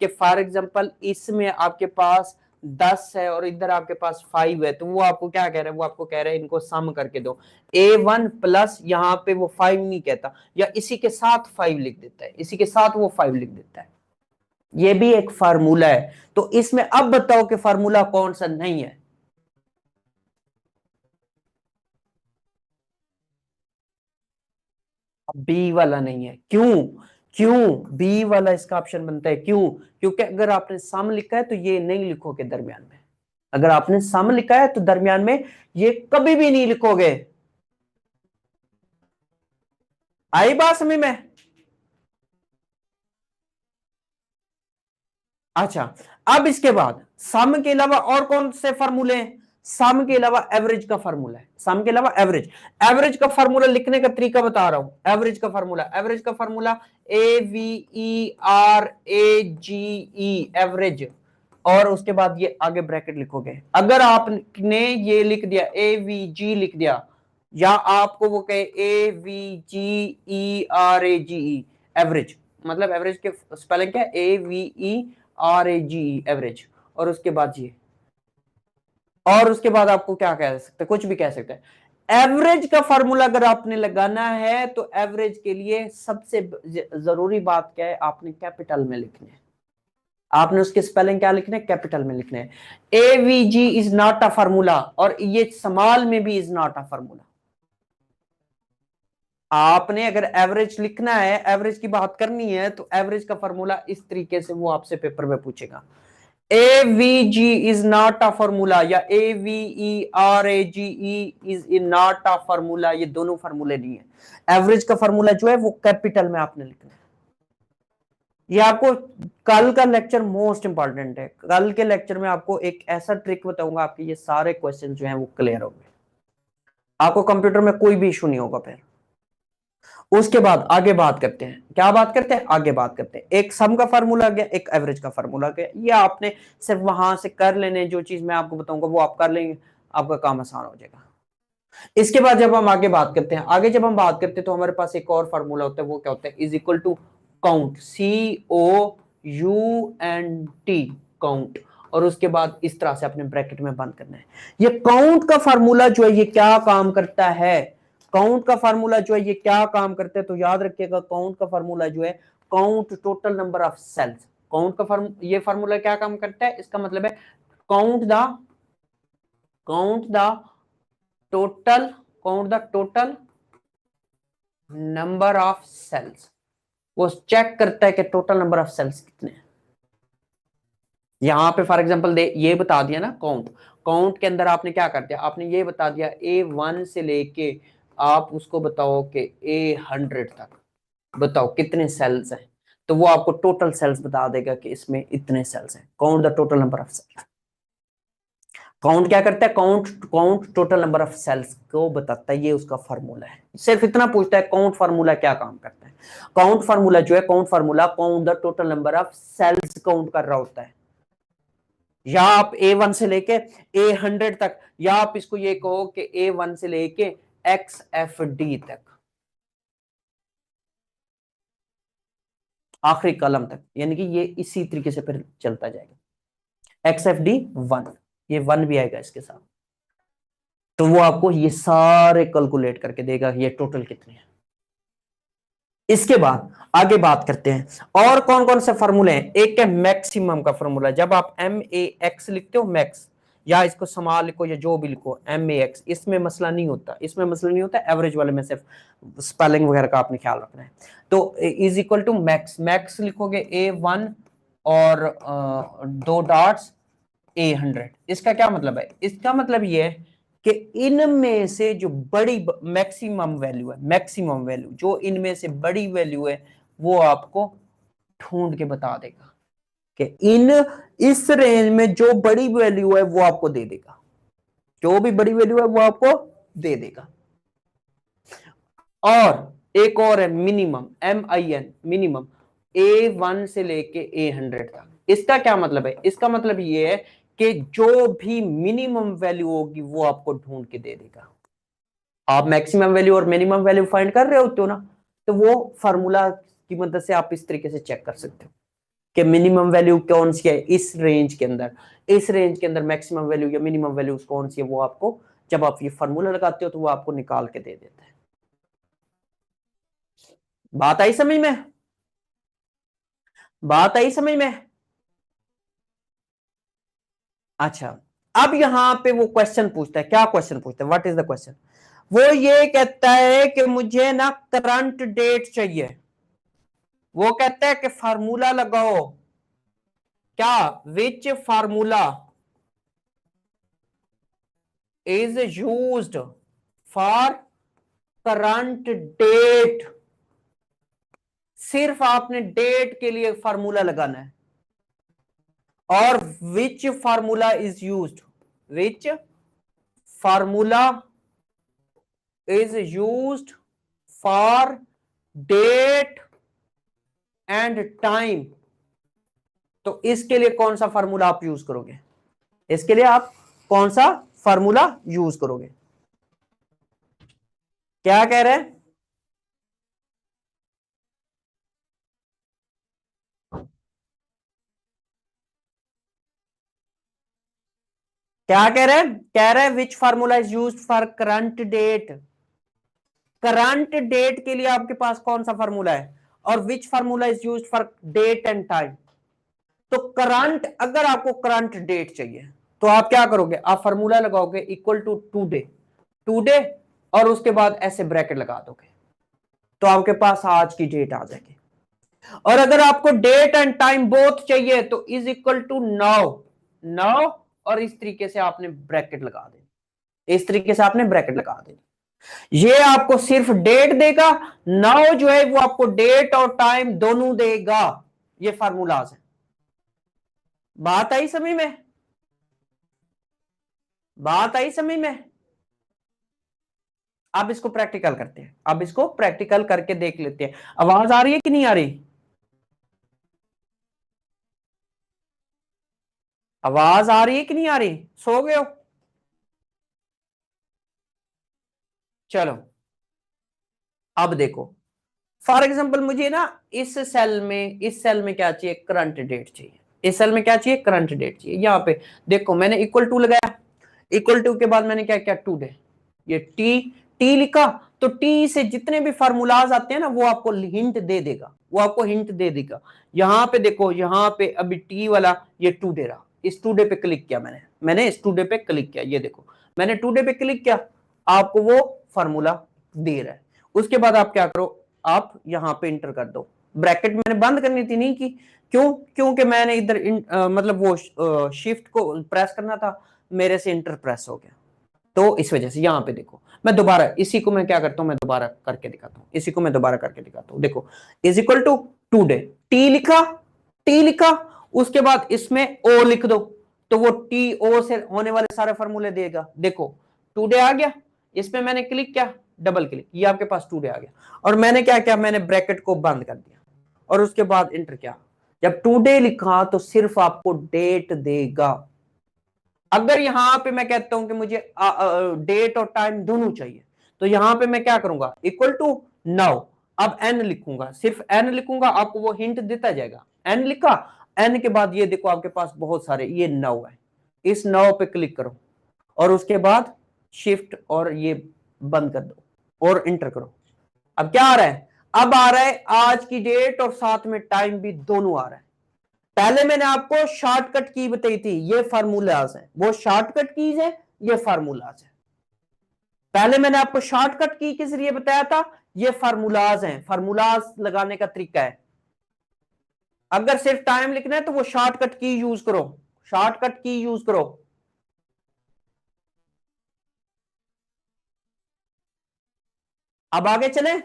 Speaker 1: कि फॉर एग्जांपल इसमें आपके पास 10 है और इधर आपके पास 5 है, तो वो आपको क्या कह रहे हैं, वो आपको कह रहे हैं इनको सम करके दो, A1 प्लस यहाँ पे वो 5 नहीं कहता, या इसी के साथ 5 लिख देता है, इसी के साथ वो 5 लिख देता है, ये भी एक फार्मूला है। तो इसमें अब बताओ कि फार्मूला कौन सा नहीं है। बी वाला नहीं है, क्यों, क्यों बी वाला इसका ऑप्शन बनता है, क्यों, क्योंकि अगर आपने सम लिखा है तो ये नहीं लिखोगे दरमियान में, अगर आपने सम लिखा है तो दरमियान में ये कभी भी नहीं लिखोगे। आई बात समझ में? अच्छा, अब इसके बाद सम के अलावा और कौन से फार्मूले हैं, सम के अलावा एवरेज का फार्मूला है, सम के अलावा एवरेज, एवरेज का फार्मूला लिखने का तरीका बता रहा हूं, एवरेज का फार्मूला, एवरेज का फार्मूला AVERAGE एवरेज, और उसके बाद ये आगे ब्रैकेट लिखोगे, अगर आपने ये लिख दिया AVG लिख दिया, या आपको वो कहे AVGERAGE एवरेज, मतलब एवरेज के स्पेलिंग क्या है, AVERAGE एवरेज, और उसके बाद ये, और उसके बाद आपको क्या कह सकते हैं, कुछ भी कह सकते हैं। एवरेज का फार्मूला अगर आपने लगाना है तो एवरेज के लिए सबसे जरूरी बात क्या है, आपने कैपिटल में लिखने हैं, आपने उसके स्पेलिंग क्या लिखने हैं, कैपिटल में लिखने हैं। AVG is not a formula, और ये स्मॉल में भी इज नॉट अ फार्मूला। आपने अगर एवरेज लिखना है, एवरेज की बात करनी है, तो एवरेज का फार्मूला इस तरीके से वो आपसे पेपर में पूछेगा, AVG is not a formula, या AVERAGE is not a formula, ये दोनों फार्मूले नहीं है। एवरेज का फार्मूला जो है वो कैपिटल में आपने लिखना है। ये आपको कल का लेक्चर मोस्ट इंपॉर्टेंट है, कल के लेक्चर में आपको एक ऐसा ट्रिक बताऊंगा, आपके ये सारे क्वेश्चन जो हैं वो क्लियर होंगे, आपको कंप्यूटर में कोई भी इशू नहीं होगा फिर। उसके बाद आगे बात करते हैं, क्या बात करते हैं, आगे बात करते हैं, एक सम का फार्मूला गया, एक एवरेज का फार्मूला गया, ये आपने सिर्फ वहां से कर लेने, जो चीज मैं आपको बताऊंगा वो आप कर लेंगे, आपका काम आसान हो जाएगा। इसके बाद जब हम आगे बात करते हैं, आगे जब हम बात करते हैं तो हमारे पास एक और फार्मूला होता है, वो क्या होता है, is equal to count, COUNT, count, और उसके बाद इस तरह से अपने ब्रैकेट में बंद करना है। ये काउंट का फार्मूला जो है ये क्या काम करता है, काउंट का फार्मूला जो है ये क्या काम करता है, तो याद रखिएगा काउंट का फार्मूला जो है count total number of cells. Count का ये फार्मूला क्या काम करता है, इसका मतलब है count the total number of cells. वो चेक करता है कि टोटल नंबर ऑफ सेल्स कितने हैं। यहां पे फॉर एग्जांपल दे ये बता दिया ना, काउंट के अंदर आपने क्या कर दिया, आपने ये बता दिया A1 से लेके आप उसको बताओ कि A100 तक बताओ कितने सेल्स हैं, तो वो आपको टोटल सेल्स बता देगा कि इसमें इतने सेल्स हैं। Count the total number of cells. Count क्या करता है, count total number of cells को बताता है, ये उसका फार्मूला है। सिर्फ इतना पूछता है काउंट फार्मूला क्या काम करता है। काउंट फार्मूला जो है, count formula count the total number of cells count कर रहा होता है। या आप A1 से लेके A100 तक, या आप इसको ये कहो कि A1 से लेके XFD तक, आखिरी कलम तक, यानी कि ये इसी तरीके से फिर चलता जाएगा। XFD1, ये 1 भी आएगा इसके साथ, तो वो आपको ये सारे कैलकुलेट करके देगा ये टोटल कितने हैं। इसके बाद आगे बात करते हैं और कौन कौन से फॉर्मूले हैं। एक है मैक्सिमम का फॉर्मूला, जब आप MAX लिखते हो, मैक्स, या इसको समाल लिखो या जो भी लिखो MAX, इसमें मसला नहीं होता, इसमें मसला नहीं होता। एवरेज वाले में सिर्फ स्पेलिंग वगैरह का आपने ख्याल रखना है। तो is equal to max, max लिखोगे A1 और 2 डॉट्स A100। इसका क्या मतलब है, इसका मतलब ये है कि इनमें से जो बड़ी मैक्सिमम वैल्यू है, मैक्सिमम वैल्यू जो इनमें से बड़ी वैल्यू है, वो आपको ढूंढ के बता देगा कि इस रेंज में जो बड़ी वैल्यू है वो आपको दे देगा, जो भी बड़ी वैल्यू है वो आपको दे देगा। और एक और है मिनिमम, MIN, मिनिमम A1 से लेके A100 तक। इसका क्या मतलब है, इसका मतलब ये है कि जो भी मिनिमम वैल्यू होगी वो आपको ढूंढ के दे देगा। आप मैक्सिमम वैल्यू और मिनिमम वैल्यू फाइंड कर रहे होते हो ना, तो वो फार्मूला की मदद से आप इस तरीके से चेक कर सकते हो कि मिनिमम वैल्यू कौन सी है इस रेंज के अंदर, इस रेंज के अंदर मैक्सिमम वैल्यू या मिनिमम वैल्यू कौन सी है, वो आपको जब आप ये फार्मूला लगाते हो तो वो आपको निकाल के दे देता है। बात आई समझ में, बात आई समझ में। अच्छा, अब यहां पे वो क्वेश्चन पूछता है, क्या क्वेश्चन पूछता है, व्हाट इज द क्वेश्चन। वो ये कहता है कि मुझे ना करंट डेट चाहिए। वो कहता है कि फार्मूला लगाओ, क्या, which formula is used for current date. सिर्फ आपने डेट के लिए फार्मूला लगाना है। और which formula is used, which formula is used for date and time. तो इसके लिए कौन सा फार्मूला आप यूज करोगे, इसके लिए आप कौन सा फार्मूला यूज करोगे। क्या कह रहे हैं, क्या कह रहे हैं, कह रहे हैं which formula is used for current date. Current date के लिए आपके पास कौन सा फार्मूला है, और which formula is used for date and time. तो करंट, अगर आपको करंट डेट चाहिए तो आप क्या करोगे, आप फार्मूला लगाओगे इक्वल टू टू डे, और उसके बाद ऐसे ब्रैकेट लगा दोगे, तो आपके पास आज की डेट आ जाएगी। और अगर आपको डेट एंड टाइम बोथ चाहिए तो इज इक्वल टू नाउ, और इस तरीके से आपने ब्रैकेट लगा देना, इस तरीके से आपने ब्रैकेट लगा देना। ये आपको सिर्फ डेट देगा, नाउ जो है वो आपको डेट और टाइम दोनों देगा। ये फार्मूलाज है। बात आई समझ में, बात आई समझ में। अब इसको प्रैक्टिकल करते हैं, अब इसको प्रैक्टिकल करके देख लेते हैं। आवाज आ रही है कि नहीं आ रही, आवाज आ रही है कि नहीं आ रही, सो गए हो। चलो अब देखो, फॉर एग्जाम्पल मुझे ना इस सेल में क्या चाहिए, करंट डेट चाहिए। इस सेल में क्या चाहिए, करंट डेट चाहिए। यहाँ पे देखो मैंने इक्वल टू लगाया, इक्वल टू के बाद मैंने क्या किया, टुडे, ये टी लिखा। तो टी से जितने भी फार्मूलाज आते हैं ना वो आपको हिंट दे देगा, वो आपको हिंट दे देगा। यहाँ पे देखो, यहाँ पे अभी टी वाला ये टुडे रहा, इस टुडे पे क्लिक किया मैंने इस टुडे पे क्लिक किया, ये देखो मैंने टुडे पे क्लिक किया, आपको वो फार्मूला दे रहा है। उसके बाद आप क्या करो, आप यहां पे इंटर कर दो। ब्रैकेट मैंने बंद करनी थी, नहीं की, क्यों, क्योंकि मैंने इधर मतलब वो शिफ्ट को प्रेस करना था, मेरे से इंटर प्रेस हो गया, तो इस वजह से यहां पे देखो मैं दोबारा इसी को मैं क्या करता हूं, मैं दोबारा करके दिखाता हूं, इसी को मैं दोबारा करके दिखाता हूं। देखो is equal to today, T लिखा, उसके बाद इसमें ओ लिख दो, तो वो टी ओ से होने वाले सारे फॉर्मूले देगा। देखो टुडे आ गया, इसमें मैंने क्लिक किया, डबल क्लिक, ये आपके पास टुडे आ गया। और मैंने क्या किया, मैंने ब्रैकेट को बंद कर दिया और उसके बाद इंटर किया। जब टुडे लिखा तो सिर्फ आपको डेट देगा। अगर यहां पे मैं कहता हूं कि मुझे डेट और टाइम दोनों चाहिए, तो यहां पे मैं क्या करूंगा, इक्वल टू नाउ, अब एन लिखूंगा, सिर्फ एन लिखूंगा, आपको वो हिंट देता जाएगा। एन लिखा, एन के बाद ये देखो आपके पास बहुत सारे ये नाउ है, इस नाउ पे क्लिक करो और उसके बाद शिफ्ट और ये बंद कर दो और इंटर करो। अब क्या आ रहा है, अब आ रहा है आज की डेट और साथ में टाइम भी दोनों आ रहा है। पहले मैंने आपको शॉर्टकट की बताई थी, ये फार्मूलाज है, वो शॉर्टकट कीज है, ये फार्मूलाज है। पहले मैंने आपको शॉर्टकट की के जरिए बताया था, ये फार्मूलाज हैं, फार्मूलाज लगाने का तरीका है। अगर सिर्फ टाइम लिखना है तो वो शॉर्टकट की यूज करो, शॉर्टकट की यूज करो। अब आगे चले,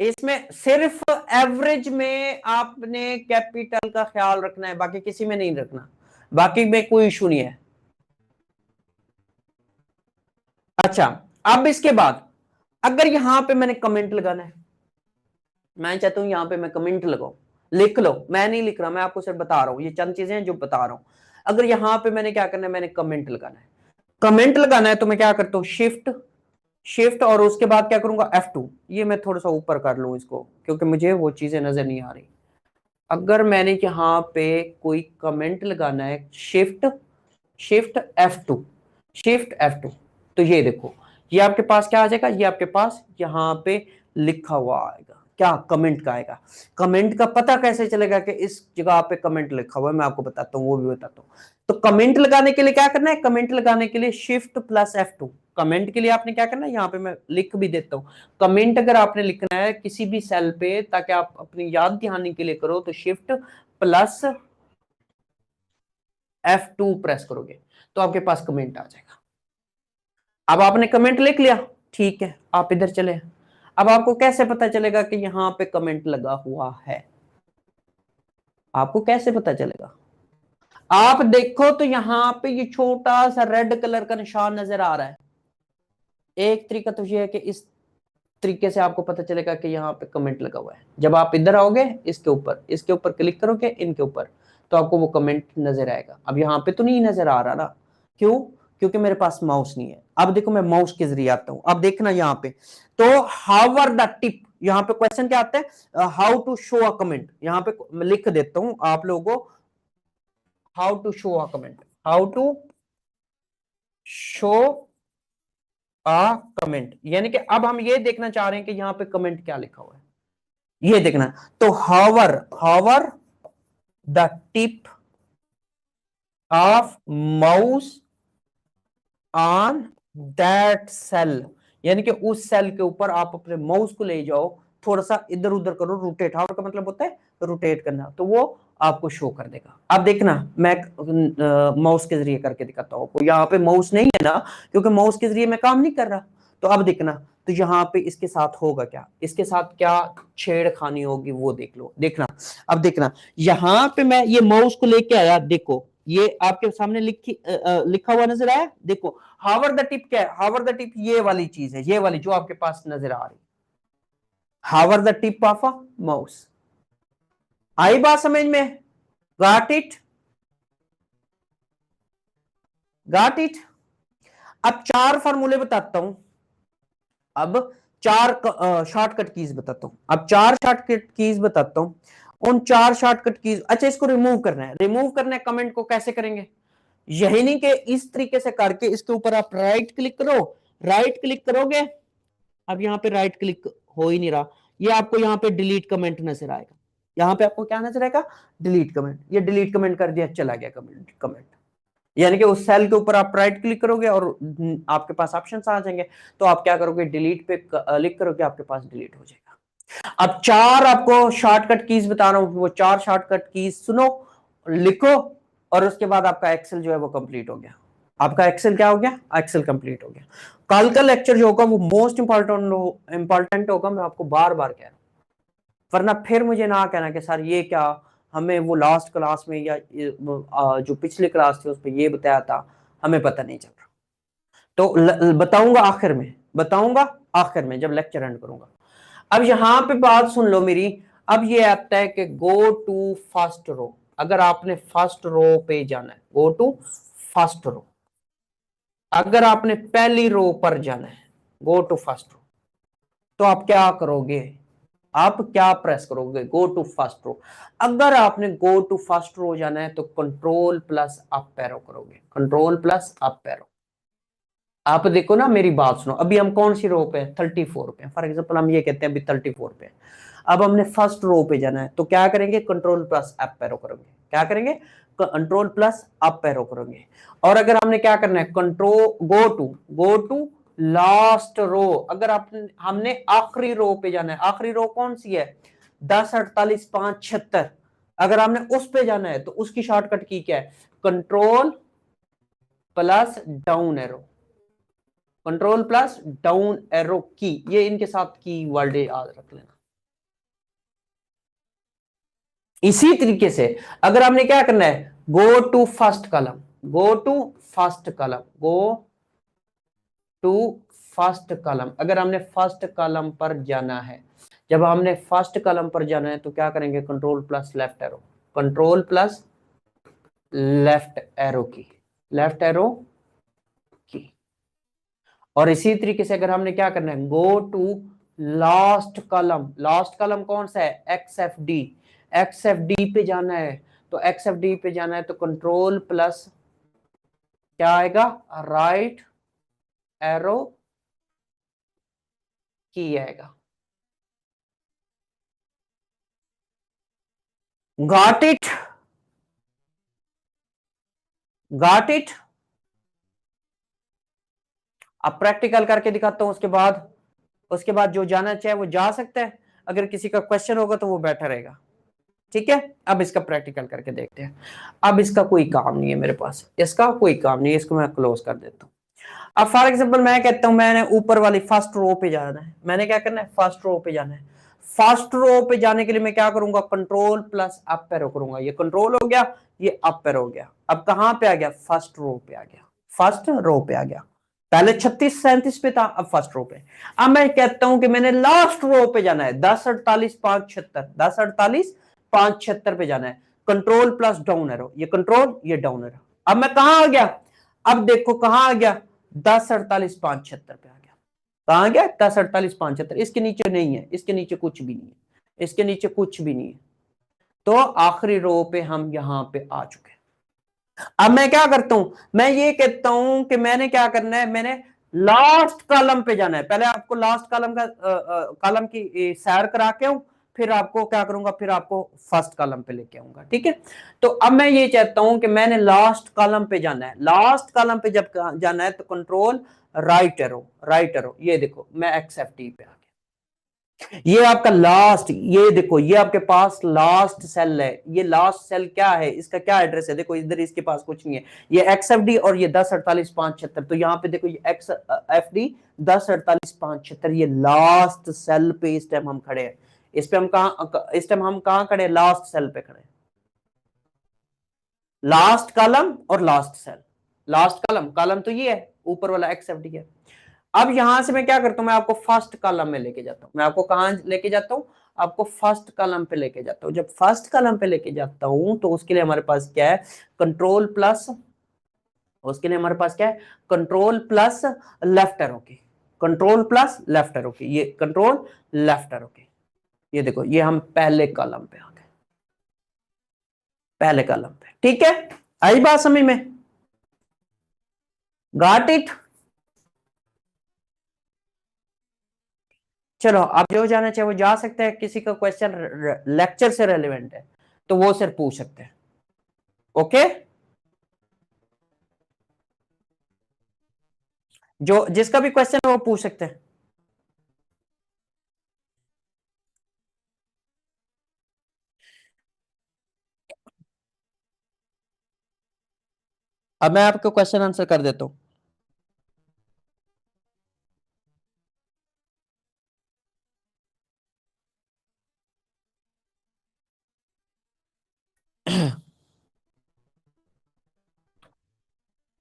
Speaker 1: इसमें सिर्फ एवरेज में आपने कैपिटल का ख्याल रखना है, बाकी किसी में नहीं रखना, बाकी में कोई इशू नहीं है। अच्छा, अब इसके बाद अगर यहां पे मैंने कमेंट लगाना है, मैं चाहता हूं यहां पे मैं कमेंट लगाऊं, लिख लो, मैं नहीं लिख रहा, मैं आपको सिर्फ बता रहा हूं, ये चंद चीजें हैं जो बता रहा हूं। अगर यहां पे मैंने क्या करना है, मैंने कमेंट लगाना है, कमेंट लगाना है तो मैं क्या करता हूं, शिफ्ट शिफ्ट और उसके बाद क्या करूंगा, F2। ये मैं थोड़ा सा ऊपर कर लूं इसको, क्योंकि मुझे वो चीजें नजर नहीं आ रही। अगर मैंने यहां पे कोई कमेंट लगाना है, shift shift F2, shift F2, तो ये देखो, ये आपके पास क्या आ जाएगा, ये आपके पास यहां पे लिखा हुआ आएगा, क्या, कमेंट का आएगा। कमेंट का पता कैसे चलेगा कि इस जगह पे कमेंट लिखा हुआ है, मैं आपको बताता हूँ, वो भी बताता हूँ। तो कमेंट लगाने के लिए क्या करना है, कमेंट लगाने के लिए शिफ्ट प्लस F2। कमेंट के लिए आपने क्या करना है, यहाँ पे मैं लिख भी देता हूँ। कमेंट अगर आपने लिखना है किसी भी सेल पे ताकि आप अपनी याद दहानी के लिए करो, तो शिफ्ट प्लस F2 प्रेस करोगे तो आपके पास कमेंट आ जाएगा। अब आपने कमेंट लिख लिया, ठीक है, आप इधर चले। अब आपको कैसे पता चलेगा कि यहां पे कमेंट लगा हुआ है, आपको कैसे पता चलेगा, आप देखो तो यहां पे ये छोटा सा रेड कलर का निशान नजर आ रहा है। एक तरीका तो ये है कि इस तरीके से आपको पता चलेगा कि यहाँ पे कमेंट लगा हुआ है। जब आप इधर आओगे, इसके ऊपर क्लिक करोगे, इनके ऊपर, तो आपको वो कमेंट नजर आएगा। अब यहाँ पे तो नहीं नजर आ रहा ना, क्यों, क्योंकि मेरे पास माउस नहीं है। अब देखो मैं माउस के जरिए आता हूं, अब देखना यहाँ पे, तो हाउ आर द टिप, यहाँ पे क्वेश्चन क्या आता है, how to show a comment, यहाँ पे मैं लिख देता हूं आप लोगों को, how to show a comment, how to show a comment, यानी कि अब हम ये देखना चाह रहे हैं कि यहाँ पे कमेंट क्या लिखा हुआ है, ये देखना। तो hover hover the tip of mouse on that cell, यानी कि उस सेल के ऊपर आप अपने माउस को ले जाओ, थोड़ा सा इधर उधर करो, रोटेट, हावर का मतलब होता है रोटेट करना, तो वो आपको शो कर देगा। अब देखना मैं माउस के जरिए करके दिखाता हूं, यहाँ पे माउस नहीं है ना, क्योंकि माउस के जरिए मैं काम नहीं कर रहा। तो अब देखना, तो यहाँ पे इसके साथ होगा क्या, इसके साथ क्या छेड़खानी होगी वो देख लो, देखना। अब देखना, यहाँ पे मैं ये माउस को लेके आया, देखो ये आपके सामने लिखा हुआ नजर आया, देखो हावर द टिप क्या है, हावर द टिप ये वाली चीज है, ये वाली जो आपके पास नजर आ रही, hover the tip of a mouse. आई बात समझ में, गॉट इट, गॉट इट। अब चार फार्मूले बताता हूं, अब 4 शॉर्टकट कीज बताता हूं। अब 4 शॉर्टकट कीज बताता हूं। उन 4 शॉर्टकट कीज, अच्छा इसको रिमूव करना है। रिमूव करना है कमेंट को कैसे करेंगे? यही नहीं कि इस तरीके से करके इसके ऊपर आप राइट क्लिक करो, राइट क्लिक करोगे, अब यहाँ पे राइट क्लिक हो ही नहीं रहा, ये आपको यहाँ पे डिलीट कमेंट नजर आएगा। यहाँ पे आपको क्या नजर आएगा? Delete comment. ये डिलीट कमेंट कर दिया, चला गया कमेंट। यानी कि उस सेल के ऊपर आप राइट क्लिक करोगे और आपके पास ऑप्शन आ जाएंगे, तो आप क्या करोगे? डिलीट पे क्लिक करोगे, आपके पास डिलीट हो जाएगा। अब 4 आपको शॉर्टकट कीज बता रहा हूं, वो 4 शॉर्टकट कीज सुनो, लिखो, और उसके बाद आपका एक्सेल जो है वो कंप्लीट हो गया। आपका एक्सेल क्या हो गया? एक्सेल कंप्लीट हो गया। कल का लेक्चर जो होगा वो मोस्ट इंपॉर्टेंट होगा, मैं आपको बार बार कह रहा हूं, वरना फिर मुझे ना कहना कि सर ये क्या, हमें वो लास्ट क्लास में या जो पिछली क्लास थी उस पर ये बताया था, हमें पता नहीं चल रहा। तो बताऊंगा आखिर में, बताऊंगा आखिर में जब लेक्चर एंड करूंगा। अब यहां पे बात सुन लो मेरी। अब ये आता है कि गो टू फर्स्ट रो। अगर आपने फर्स्ट रो पे जाना है, गो टू फर्स्ट रो। अगर आपने पहली रो पर जाना है, गो टू फर्स्ट रो, तो आप क्या करोगे? आप क्या प्रेस करोगे? Go to first row. अगर आपने गो टू फर्स्ट रो जाना है तो कंट्रोल प्लस अप एरो करोगे, कंट्रोल प्लस अप एरो। आप देखो ना, मेरी बात सुनो, अभी हम कौन सी रो पे? 34 पे। फॉर एग्जांपल हम ये कहते हैं अभी 34 पे। अब हमने फर्स्ट रो पे जाना है तो क्या करेंगे? कंट्रोल प्लस अप एरो करोगे। क्या करेंगे? कंट्रोल प्लस अप एरो करोगे। और अगर हमने क्या करना है? Control go to last row. अगर आपने हमने आखिरी रो पे जाना है, आखिरी रो कौन सी है? 10, 48, 5, 76। अगर हमने उस पे जाना है तो उसकी शॉर्टकट की क्या है? Control plus down arrow, control plus down arrow की। ये इनके साथ की वर्ड याद रख लेना। इसी तरीके से अगर हमने क्या करना है? Go to first column, go to first column, go to first column. अगर हमने फर्स्ट कॉलम पर जाना है, जब हमने फर्स्ट कॉलम पर जाना है तो क्या करेंगे? Control plus left arrow, control plus left arrow की, लेफ्ट एरो की। और इसी तरीके से अगर हमने क्या करना है? Go to last column. Last column कौन सा है? X F D, X F D पे जाना है। तो एक्स एफ डी पे जाना है तो कंट्रोल प्लस क्या आएगा? राइट एरो की आएगा। Got it? Got it? अब प्रैक्टिकल करके दिखाता हूं, उसके बाद जो जाना चाहे वो जा सकता है। अगर किसी का क्वेश्चन होगा तो वो बैठा रहेगा। ठीक है, अब इसका प्रैक्टिकल करके देखते हैं। अब इसका कोई काम नहीं है मेरे पास, इसका कोई काम नहीं है, इसको मैं क्लोज कर देता हूं। अब फॉर एग्जांपल मैं कहता हूं मैंने ऊपर वाली फर्स्ट रो पे जाना है। मैंने क्या करना है? फर्स्ट रो पे जाना है। फर्स्ट रो पे जाने के लिए मैं क्या करूंगा? कंट्रोल प्लस अप एरो करूंगा। ये कंट्रोल हो गया, ये अप एरो हो गया। अब कहां पे आ गया? फर्स्ट रो पे आ गया, फर्स्ट रो पे आ गया। पहले 36 37 पे था, अब फर्स्ट रो पे। अब मैं कहता हूं कि मैंने लास्ट रो पे जाना है, 10 48 5 76, 10 48 5 76 पे जाना है। कंट्रोल प्लस डाउन एरो, ये कंट्रोल, ये डाउन एरो। अब मैं कहां आ गया? अब देखो कहां आ गया? 10 48 5 76 पे आ गया। कहां आ गया? 10 48 5 76। इसके नीचे नहीं है, इसके नीचे कुछ भी नहीं है, इसके नीचे कुछ भी नहीं है। तो आखिरी रो पे हम यहां पे आ चुके हैं। अब मैं क्या करता हूं? मैं ये कहता हूं कि मैंने क्या करना है? मैंने लास्ट कॉलम पे जाना है। पहले आपको लास्ट कॉलम का कॉलम की सैर करा के आऊं, फिर आपको क्या करूंगा? फिर आपको फर्स्ट कॉलम पे लेके आऊंगा। ठीक है, तो अब मैं ये चाहता हूं कि मैंने लास्ट कॉलम पे जाना है। लास्ट कॉलम पे जब जाना है तो control right arrow, right arrow. ये देखो मैं एक्सएफटी पे आ गया। ये आपका लास्ट, ये देखो ये आपके पास लास्ट सेल है। ये लास्ट सेल क्या है? इसका क्या एड्रेस है? देखो इधर इसके पास कुछ नहीं है, ये एक्स एफ डी और ये 10 48 5 76। तो यहाँ पे देखो ये एक्स एफ डी 10 48 5 76, ये लास्ट सेल पे इस टाइम हम खड़े हैं। इस पे हम कहा, इस टाइम हम कहां खड़े? लास्ट सेल पे खड़े, लास्ट कॉलम और last cell. Last column, column तो ये है ऊपर वाला एक्स एफ डी है। अब यहां से मैं क्या करता हूं? मैं आपको फर्स्ट कॉलम में लेके जाता हूं। मैं आपको कहां लेके जाता हूं? आपको फर्स्ट कॉलम पे लेके जाता हूं। जब फर्स्ट कॉलम पे लेके जाता हूं तो उसके लिए हमारे पास क्या है? कंट्रोल प्लस, उसके लिए हमारे पास क्या है? कंट्रोल प्लस लेफ्ट एरो की, कंट्रोल प्लस लेफ्ट एरो की, ये कंट्रोल लेफ्ट एरो की, ये देखो ये हम पहले कॉलम पे आ गए, पहले कॉलम पे। ठीक है, आई बात समझ में? Got it? चलो आप जो जाना चाहे वो जा सकते हैं, किसी का क्वेश्चन लेक्चर से रेलिवेंट है तो वो सिर्फ पूछ सकते हैं। ओके, जो जिसका भी क्वेश्चन है वो पूछ सकते हैं। अब मैं आपको क्वेश्चन आंसर कर देता हूं।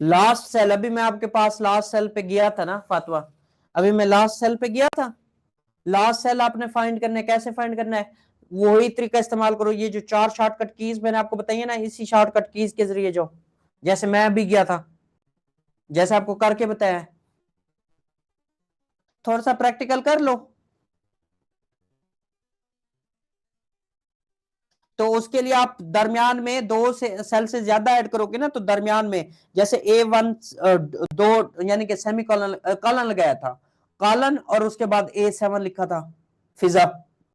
Speaker 1: लास्ट सेल, अभी मैं आपके पास लास्ट सेल पे गया था ना फातवा, अभी मैं लास्ट सेल पे गया था। लास्ट सेल आपने फाइंड करना है, कैसे फाइंड करना है? वही तरीका इस्तेमाल करो, ये जो 4 शॉर्टकट कीज मैंने आपको बताई है ना, इसी शॉर्टकट कीज के जरिए जो, जैसे मैं अभी गया था, जैसे आपको करके बताया है, थोड़ा सा प्रैक्टिकल कर लो। तो उसके लिए आप दरमियान में दो से सेल से ज्यादा ऐड करोगे ना, तो दरमियान में जैसे A1 दो यानी कि सेमी कॉलन कॉलन लगाया था, कॉलन और उसके बाद A7 लिखा था फिजा,